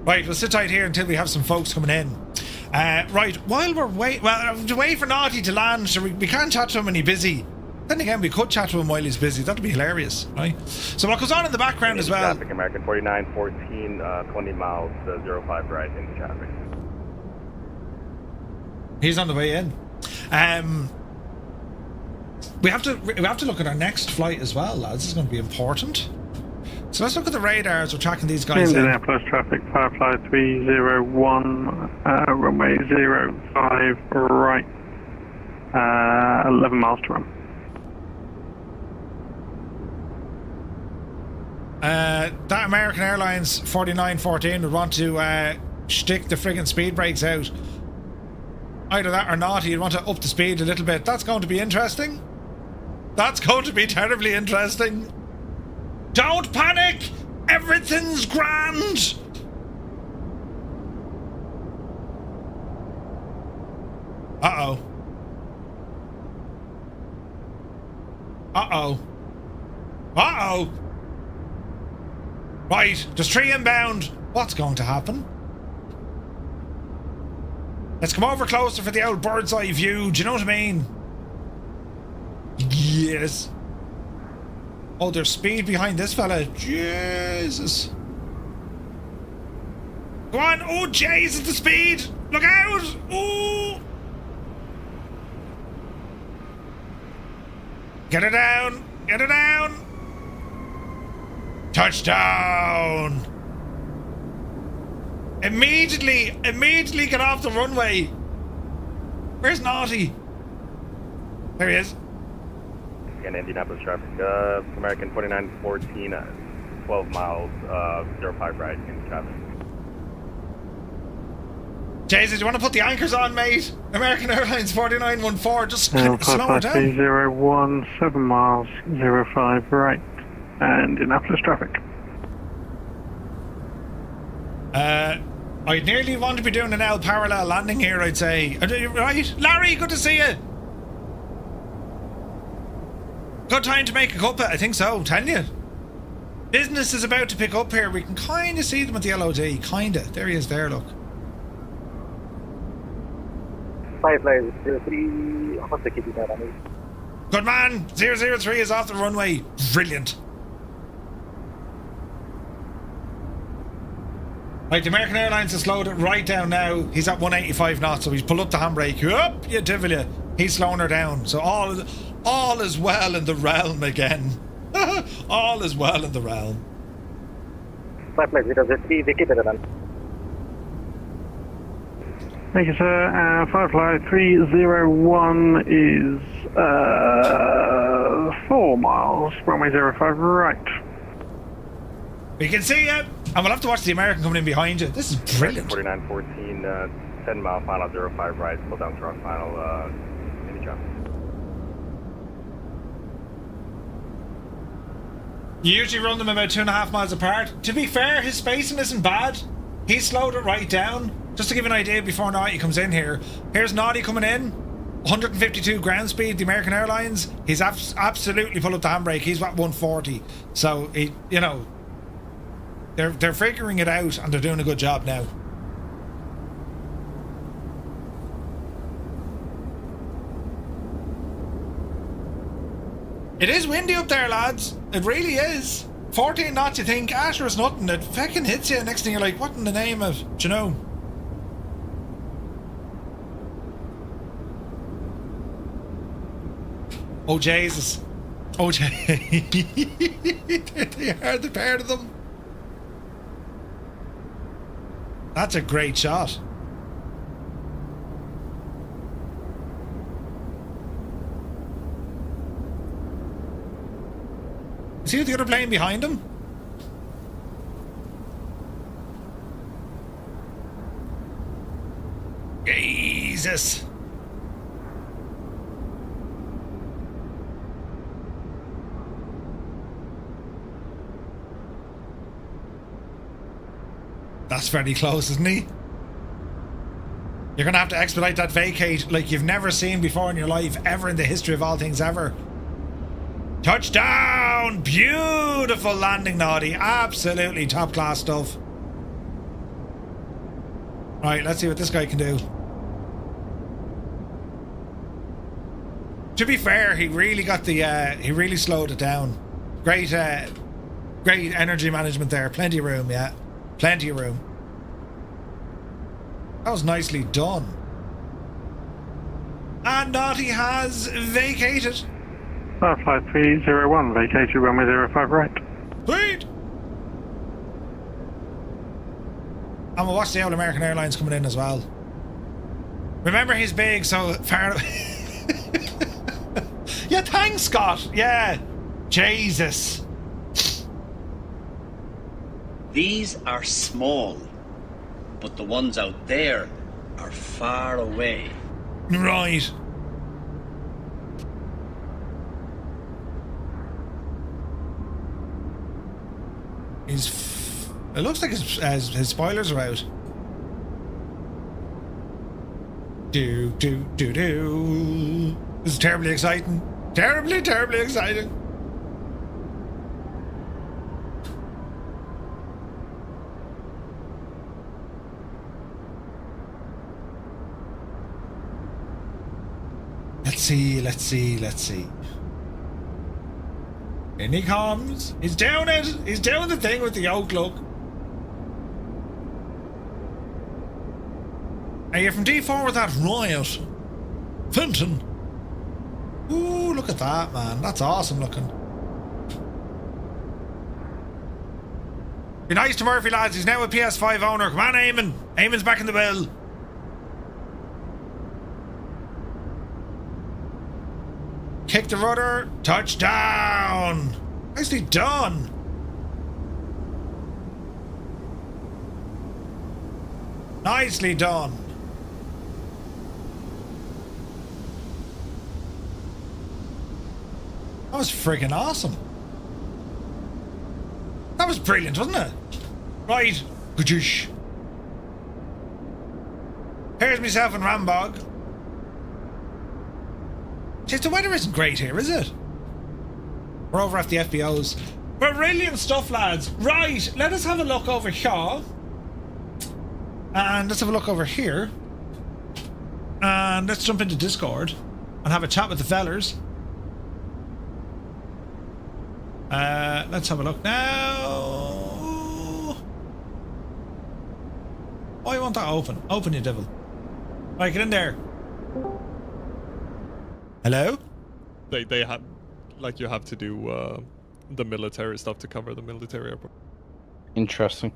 Right, we'll sit tight here until we have some folks coming in. Right, while we're wait for Naughty to land, so we can't chat to him when he's busy. Then again, we could chat to him while he's busy. That'd be hilarious, right? So what goes on in the background as well? Traffic, American 4914, 20 miles, 05 right into traffic. He's on the way in. We have to look at our next flight as well, lads. This is going to be important. So let's look at the radars. We're tracking these guys. Indianapolis traffic, FireFly 301, runway 05 right, 11 miles to run. That American Airlines 4914 would want to stick the friggin' speed brakes out. Either that or not, you'd want to up the speed a little bit. That's going to be interesting. That's going to be terribly interesting. Don't panic! Everything's grand! Uh-oh. Uh-oh. Uh-oh! Right, there's 3 inbound. What's going to happen? Let's come over closer for the old bird's eye view. Do you know what I mean? Yes. Oh, there's speed behind this fella. Jesus. Go on. Oh, Jesus, the speed. Look out. Oh. Get it down. Get it down. Touchdown. Immediately get off the runway. Where's Naughty? There he is. Again, Indianapolis traffic. American 4914, 12 miles, 05 right in traffic. Jesus, do you want to put the anchors on, mate? American Airlines 4914, just slow it down. 05301, 7 miles, 05 right, and Indianapolis traffic. I'd nearly want to be doing an L parallel landing here, I'd say. Right? Larry, good to see you. Good time to make a cuppa, I think so, telling you. Business is about to pick up here. We can kind of see them at the LOD, kind of. There he is there, look. FireFly 03, what's the kitty that I need? Good man, 003 is off the runway. Brilliant. Right, the American Airlines has slowed it right down now. He's at 185 knots, so he's pulled up the handbrake. Up, you divil. He's slowing her down. So all is well in the realm again. All is well in the realm. FireFly 003, they keep it on. Thank you, sir. FireFly 301 is 4 miles, runway 05 right. We can see you, and we'll have to watch the American coming in behind you. This is brilliant. 4914, 10 mile final 05 right, slow down truck final, any traffic. You usually run them about 2.5 miles apart. To be fair, his spacing isn't bad. He slowed it right down. Just to give you an idea before Naughty comes in here. Here's Naughty coming in. 152 ground speed, the American Airlines. He's absolutely pulled up the handbrake. He's at 140. So, you know, they're figuring it out and they're doing a good job now. It is windy up there, lads. It really is. 14 knots, you think, sure, it's nothing. It fucking hits you. Next thing you're like, what in the name of, do you know? Oh, Jesus. Oh, they are the pair of them. That's a great shot. See the other plane behind him? Jesus. That's very close, isn't he? You're going to have to expedite that vacate like you've never seen before in your life, ever in the history of all things ever. Touchdown! Beautiful landing, Naughty. Absolutely top class stuff. Right, let's see what this guy can do. To be fair, he really got the he really slowed it down. Great great energy management there. Plenty of room, yeah. Plenty of room. That was nicely done. And Naughty has vacated. FireFly 301, vacated runway 05 right. Sweet! And we'll watch the old American Airlines coming in as well. Remember, he's big, so far away. Yeah, thanks, Scott. Yeah. Jesus. These are small, but the ones out there are far away. Right. It looks like his spoilers are out. Do. This is terribly exciting. Terribly exciting. Let's see. In he comes. He's doing it. He's doing the thing with the outlook. Are you from D4 with that riot? Finton. Ooh, look at that, man. That's awesome looking. Be nice to Murphy, lads. He's now a PS5 owner. Come on, Eamon. Eamon's back in the bill. Kick the rudder. Touchdown. Nicely done. Nicely done. That was friggin' awesome. That was brilliant, wasn't it? Right. Gadoosh. Here's myself and Rambog. Jeez, the weather isn't great here, is it? We're over at the FBOs. Brilliant stuff, lads. Right, let us have a look over here. And let's have a look over here. And let's jump into Discord and have a chat with the fellers. Let's have a look now. Why you want that open? Open, you devil. Right, get in there. Hello? They have, like, you have to do the military stuff to cover the military airport. Interesting.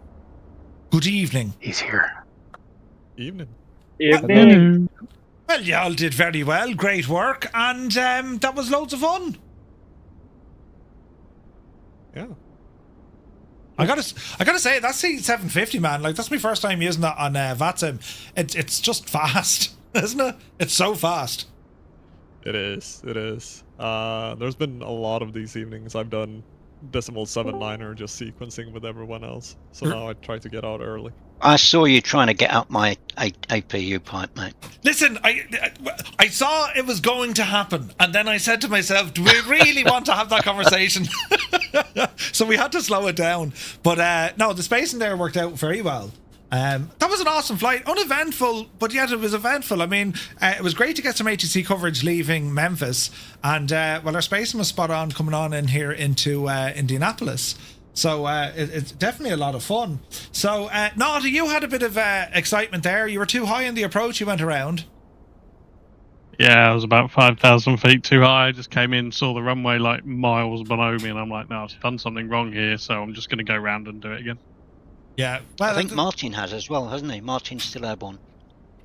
Good evening. He's here. Evening. Evening. Well, y'all did very well. Great work, and that was loads of fun. Yeah. I gotta say, that C750, man, like, that's my first time using that on VATSIM. It's just fast, isn't it? It's so fast. It is. There's been a lot of these evenings I've done decimal 7-9er just sequencing with everyone else. So now I try to get out early. I saw you trying to get up my APU pipe, mate. Listen, I saw it was going to happen, and then I said to myself, do we really want to have that conversation? So we had to slow it down. But no, the spacing there worked out very well. That was an awesome flight, uneventful, but yet it was eventful. I mean, it was great to get some ATC coverage leaving Memphis, and well, our spacing was spot on coming on in here into Indianapolis. So it's definitely a lot of fun. So Naughty, you had a bit of excitement there. You were too high in the approach. You went around. Yeah, I was about 5,000 feet too high. I just came in, saw the runway like miles below me, and I'm like, no, I've done something wrong here, so I'm just going to go around and do it again. Yeah, well, I think Martin has as well, hasn't he? Martin's still airborne.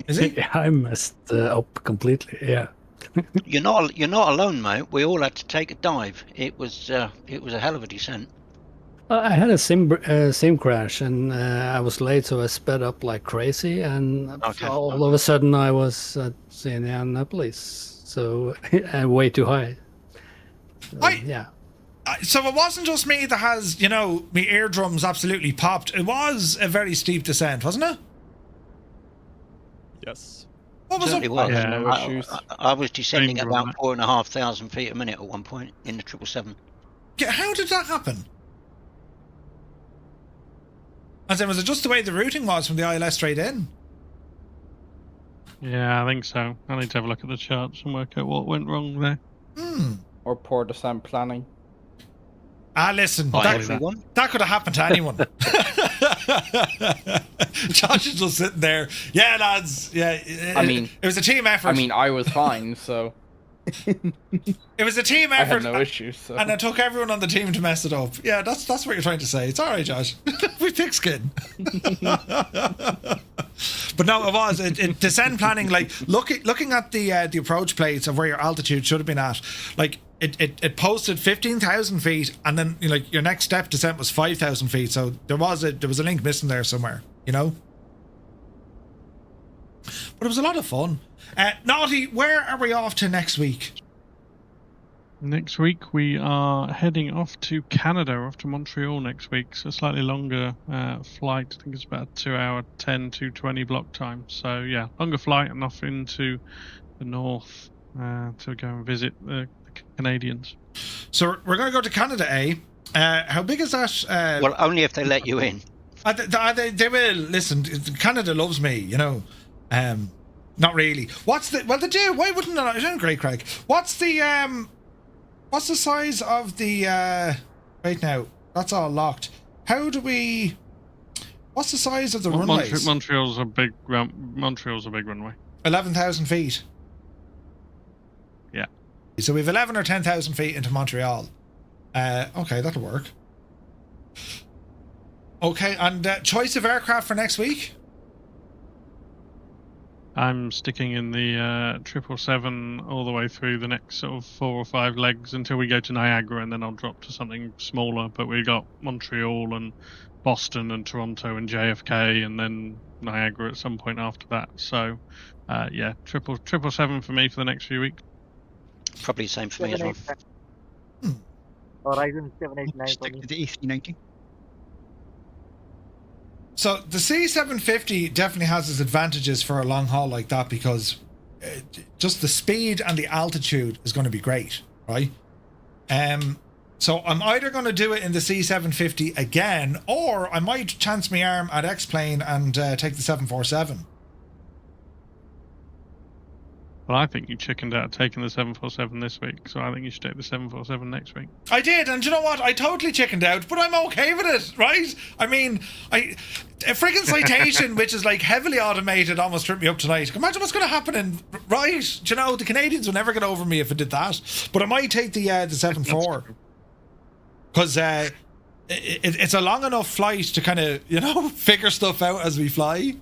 Is he? Yeah, I messed up completely. Yeah. You're not alone, mate. We all had to take a dive. It was a hell of a descent. I had a sim crash, and I was late, so I sped up like crazy, and all of a sudden I was at Indianapolis, so way too high. Yeah. So it wasn't just me that has, my eardrums absolutely popped. It was a very steep descent, wasn't it? Yes. What was it? Yeah, I was descending at about 4,500 feet a minute at one point in the 777. Yeah, how did that happen? As in, was it just the way the routing was from the ILS straight in? Yeah, I think so. I need to have a look at the charts and work out what went wrong there. Or poor descent planning. Listen, that could have happened to anyone. Josh is just sitting there. Yeah, lads. Yeah, it was a team effort. I mean, I was fine, so. It was a team effort. I had no issues. So. And it took everyone on the team to mess it up. Yeah, that's what you're trying to say. It's all right, Josh. We thick skin. But no, it was descent planning. Like looking at the approach plates of where your altitude should have been at. Like it posted 15,000 feet, and then your next step descent was 5,000 feet. So there was a link missing there somewhere. But it was a lot of fun. Naughty, where are we off to next week? Next week we are heading off to Canada, off to Montreal next week. So a slightly longer flight. I think it's about 2 hour 10 to 20 block time. So yeah, longer flight and off into the north to go and visit the Canadians. So we're going to go to Canada, eh? How big is that? Well, only if they let you in. They will. Listen, Canada loves me, you know. Not really. They do. Why wouldn't they? Isn't it great, Craig? What's the size of the right now? That's all locked. What's the size of the runways? Montreal's a big runway. 11,000 feet. Yeah. So we have 11 or 10,000 feet into Montreal. Okay, that'll work. Okay, and choice of aircraft for next week? I'm sticking in the 777 all the way through the next sort of 4 or 5 legs until we go to Niagara, and then I'll drop to something smaller. But we got Montreal and Boston and Toronto and JFK, and then Niagara at some point after that. So, yeah, 777 for me for the next few weeks. Probably the same for me as well. Horizon 789. Stick to the A390. So the C750 definitely has its advantages for a long haul like that, because just the speed and the altitude is going to be great, right? So I'm either going to do it in the C750 again, or I might chance my arm at X-Plane and take the 747. Well, I think you chickened out taking the 747 this week, so I think you should take the 747 next week. I did, and you know what? I totally chickened out, but I'm okay with it, right? I mean, a friggin' citation, which is like heavily automated, almost tripped me up tonight. Imagine what's going to happen right? Do you know, the Canadians will never get over me if I did that. But I might take the 7-4, because it's a long enough flight to kind of, you know, figure stuff out as we fly.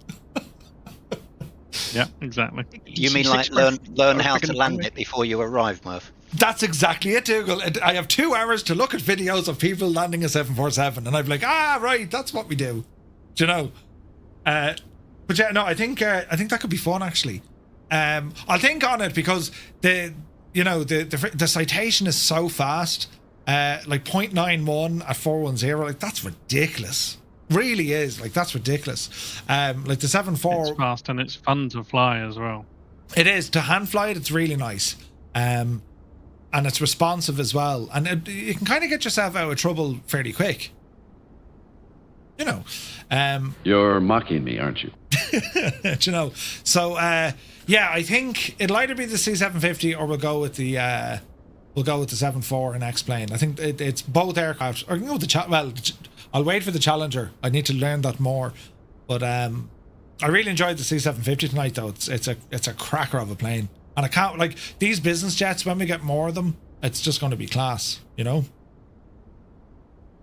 Yeah, exactly. You mean like learn how to land it before you arrive, Murph? That's exactly it, Dougal. I have 2 hours to look at videos of people landing a 747, and I'm like, right, that's what we do. Do you know? But yeah, no, I think that could be fun, actually. I'll think on it, because the citation is so fast. Like 0.91 at 410, like that's ridiculous. Really is, like, that's ridiculous. Like the 7-4, it's fast and it's fun to fly as well. It is. To hand fly it, it's really nice. And it's responsive as well, and you can kind of get yourself out of trouble fairly quick, you know. You're mocking me, aren't you? You know, so yeah, I think it'll either be the C750 or we'll go with the 7-4 and X-Plane. I think it's both aircraft, or you know, I'll wait for the Challenger. I need to learn that more. But I really enjoyed the C750 tonight, though. It's a cracker of a plane. And I can't, like, these business jets, when we get more of them, it's just going to be class, you know?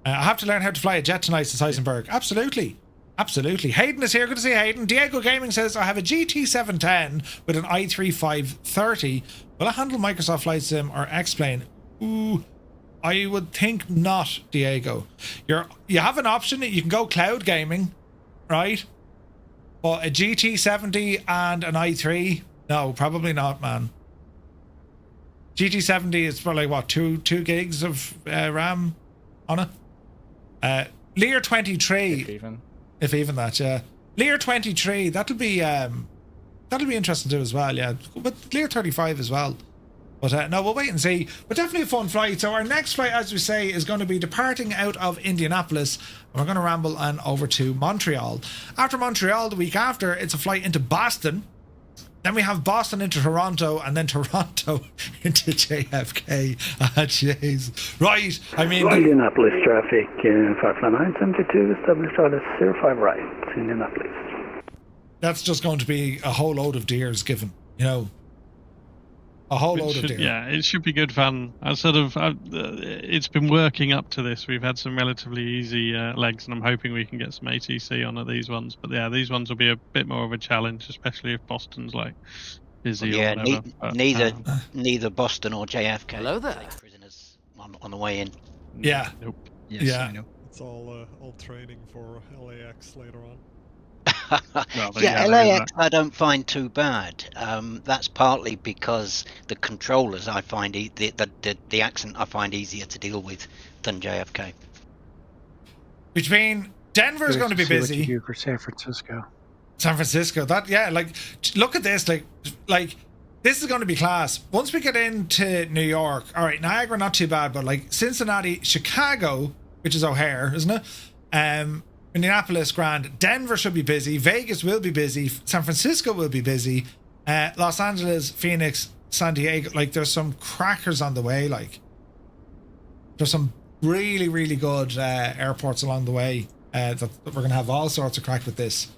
I have to learn how to fly a jet tonight, says Heisenberg. Absolutely. Absolutely. Hayden is here. Good to see Hayden. Diego Gaming says, I have a GT710 with an i3-530. Will I handle Microsoft Flight Sim or X-Plane? Ooh, I would think not, Diego. You have an option. You can go cloud gaming, right? But a GT70 and an i3, no, probably not, man. GT70 is probably what, 2 gigs of RAM on it. Lear 23, if even that, yeah. Lear 23, that'll be interesting to do as well, yeah. But Lear 35 as well. But no, we'll wait and see. But definitely a fun flight. So our next flight, as we say, is going to be departing out of Indianapolis. And we're going to ramble on over to Montreal. After Montreal, the week after, it's a flight into Boston. Then we have Boston into Toronto, and then Toronto into JFK. Jeez. Right, I mean... Indianapolis traffic, FireFly 972, established on 05 right, Indianapolis. That's just going to be a whole load of deers given, you know. A whole load of deer. Yeah, it should be good fun. It's been working up to this. We've had some relatively easy legs, and I'm hoping we can get some ATC on these ones. But yeah, these ones will be a bit more of a challenge, especially if Boston's like busy or whatever. Neither Boston or JFK. Hello there. Prisoners on the way in. Yeah. Nope. Yes, yeah. I know. It's all training for LAX later on. Yeah, LAX I don't find too bad. That's partly because the controllers I find the accent I find easier to deal with than JFK. Which means Denver's going to be busy. What you do for San Francisco. San Francisco, look at this, like this is going to be class. Once we get into New York, all right, Niagara not too bad, but like Cincinnati, Chicago, which is O'Hare, isn't it? Indianapolis, grand. Denver should be busy. Vegas will be busy. San Francisco will be busy. Los Angeles, Phoenix, San Diego. Like, there's some crackers on the way. Like, there's some really, really good airports along the way that we're going to have all sorts of crack with this,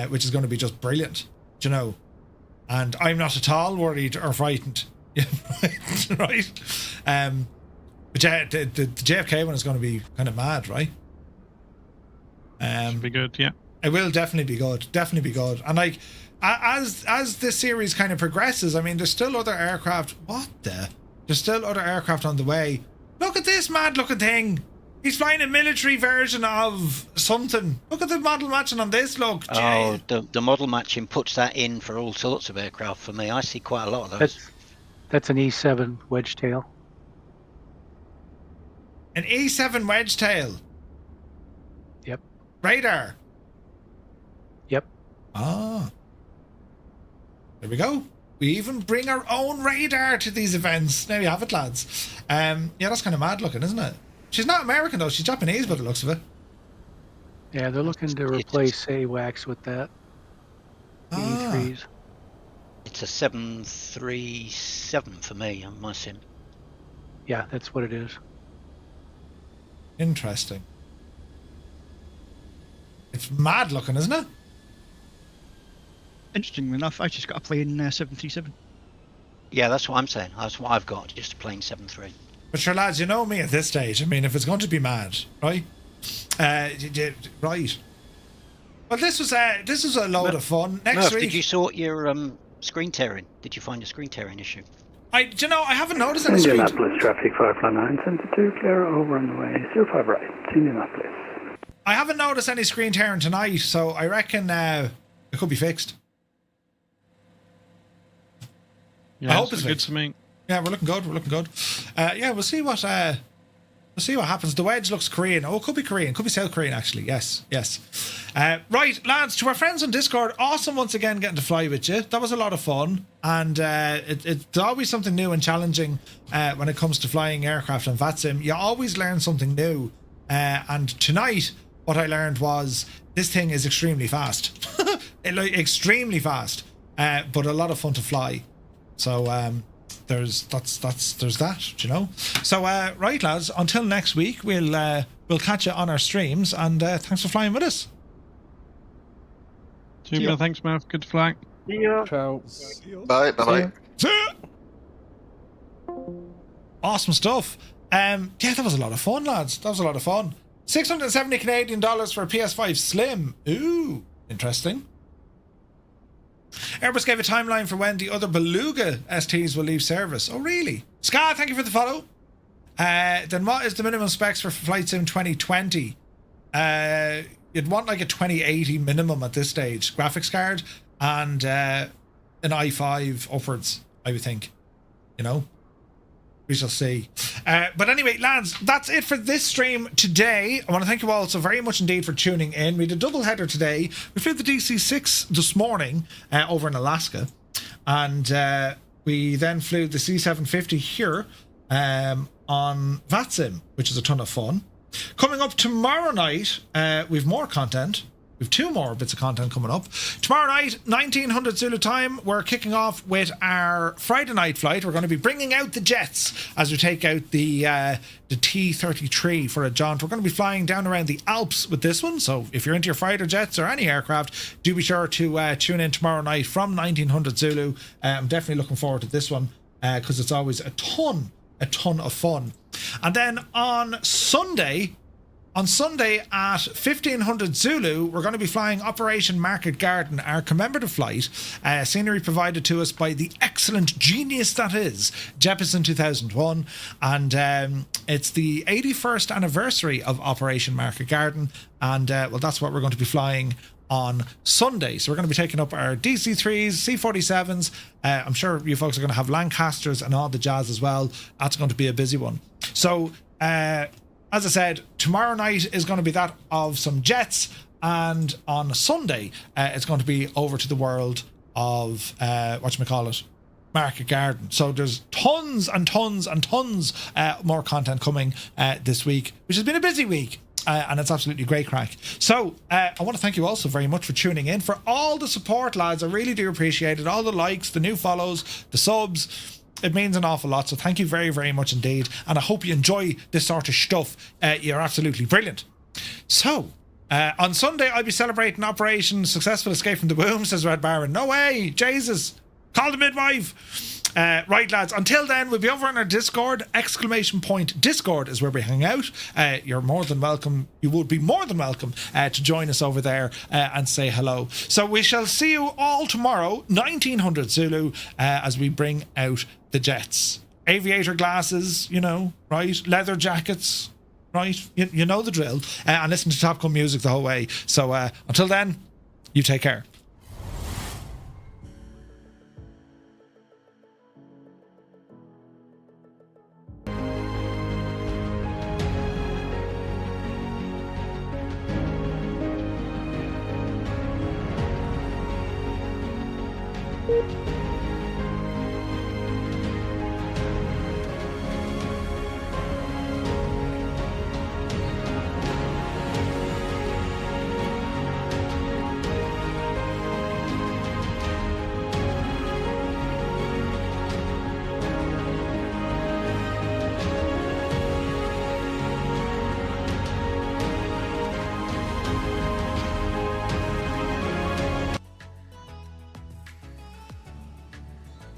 which is going to be just brilliant, you know. And I'm not at all worried or frightened, right? But the JFK one is going to be kind of mad, right? Should be good, yeah. It will definitely be good, and like as this series kind of progresses, I mean, there's still other aircraft. There's still other aircraft on the way. Look at this mad looking thing. He's flying a military version of something. Look at the model matching on this. Look. Oh, the model matching puts that in for all sorts of aircraft for me. I see quite a lot of those. That's an E7 wedge tail. An E7 wedge tail. Yep. Radar. Yep. Ah. There we go. We even bring our own radar to these events. There you have it, lads. Yeah, that's kind of mad looking, isn't it? She's not American though. She's Japanese by the looks of it. Yeah, they're looking to replace AWACS with that. E3s. It's a 737 for me on my sim. Yeah, that's what it is. Interesting. It's mad looking, isn't it? Interestingly enough, I just got a plain 737. Yeah, that's what I'm saying. That's what I've got, just a plain 7.3. But sure, lads, you know me at this stage. I mean, if it's going to be mad, right? Right. Well, this was a load of fun. Next week, did you sort your screen tearing? Did you find a screen tearing issue? I haven't noticed any screen. Indianapolis traffic, FireFly 972, clear over on the way, 05 right, Indianapolis. I haven't noticed any screen tearing tonight, so I reckon it could be fixed. Yeah, I hope it's good fixed. to me. Yeah, we're looking good. Yeah, we'll see what happens. The wedge looks Korean. Oh, it could be Korean. Could be South Korean, actually. Yes. Right, lads, to our friends on Discord, awesome once again getting to fly with you. That was a lot of fun. And it's always something new and challenging when it comes to flying aircraft on VATSIM. You always learn something new. And tonight, what I learned was this thing is extremely fast. Extremely fast. But a lot of fun to fly. So, there's that, you know. So right, lads, until next week, we'll catch you on our streams, and thanks for flying with us. Super, thanks, Murph. Good to fly. Yeah. Ciao. Bye. Awesome stuff. Yeah, that was a lot of fun, lads. That was a lot of fun. 670 Canadian dollars for a PS5 Slim. Ooh, interesting. Airbus gave a timeline for when the other Beluga STs will leave service. Oh, really? Ska, thank you for the follow. Then what is the minimum specs for Flight Sim 2020? You'd want like a 2080 minimum at this stage. Graphics card and an i5 upwards, I would think. You know? We shall see. But anyway, lads, that's it for this stream today. I want to thank you all so very much indeed for tuning in. We did a double header today. We flew the DC-6 this morning over in Alaska. And we then flew the C-750 here on VATSIM, which is a ton of fun. Coming up tomorrow night, we've more content. We've two more bits of content coming up. Tomorrow night, 1900 Zulu time, we're kicking off with our Friday night flight. We're going to be bringing out the jets as we take out the T-33 for a jaunt. We're going to be flying down around the Alps with this one. So if you're into your fighter jets or any aircraft, do be sure to tune in tomorrow night from 1900 Zulu. I'm definitely looking forward to this one because it's always a ton of fun. And then on Sunday at 1500 Zulu, we're going to be flying Operation Market Garden, our commemorative flight, scenery provided to us by the excellent genius that is Jeppesen 2001, and it's the 81st anniversary of Operation Market Garden, and well, that's what we're going to be flying on Sunday. So we're going to be taking up our DC-3s, C-47s. I'm sure you folks are going to have Lancasters and all the jazz as well. That's going to be a busy one. So, as I said, tomorrow night is going to be that of some jets. And on Sunday, it's going to be over to the world of, Market Garden. So there's tons and tons and tons more content coming this week, which has been a busy week. And it's absolutely great crack. So I want to thank you also very much for tuning in, for all the support, lads. I really do appreciate it. All the likes, the new follows, the subs. It means an awful lot. So thank you very, very much indeed. And I hope you enjoy this sort of stuff. You're absolutely brilliant. So on Sunday, I'll be celebrating Operation Successful Escape from the Womb, says Red Baron. No way, Jesus. Call the midwife. Right, lads, until then, we'll be over on our Discord, ! Discord is where we hang out. You're more than welcome. You would be more than welcome to join us over there and say hello. So we shall see you all tomorrow, 1900 Zulu, as we bring out the jets. Aviator glasses, you know, right? Leather jackets, right? You know the drill. And listen to Top Gun music the whole way. So until then, you take care.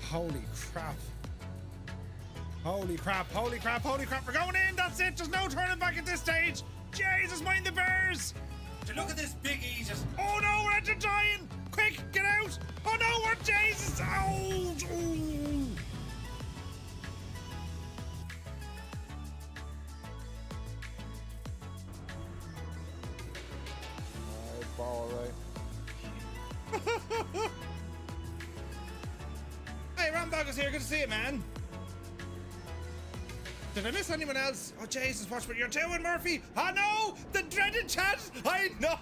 Holy crap. Holy crap, holy crap, holy crap. We're going in, that's it. There's no turning back at this stage. Jesus, mind the bears. Look at this big Jesus. Oh no, we're into dying. Quick, get out. Oh no, we're Jesus. Oh. Ball, right? Hey, Rambog is here. Good to see you, man. Did I miss anyone else? Oh, Jesus, watch what you're doing, Murphy. Oh, no, the dreaded chat. I know.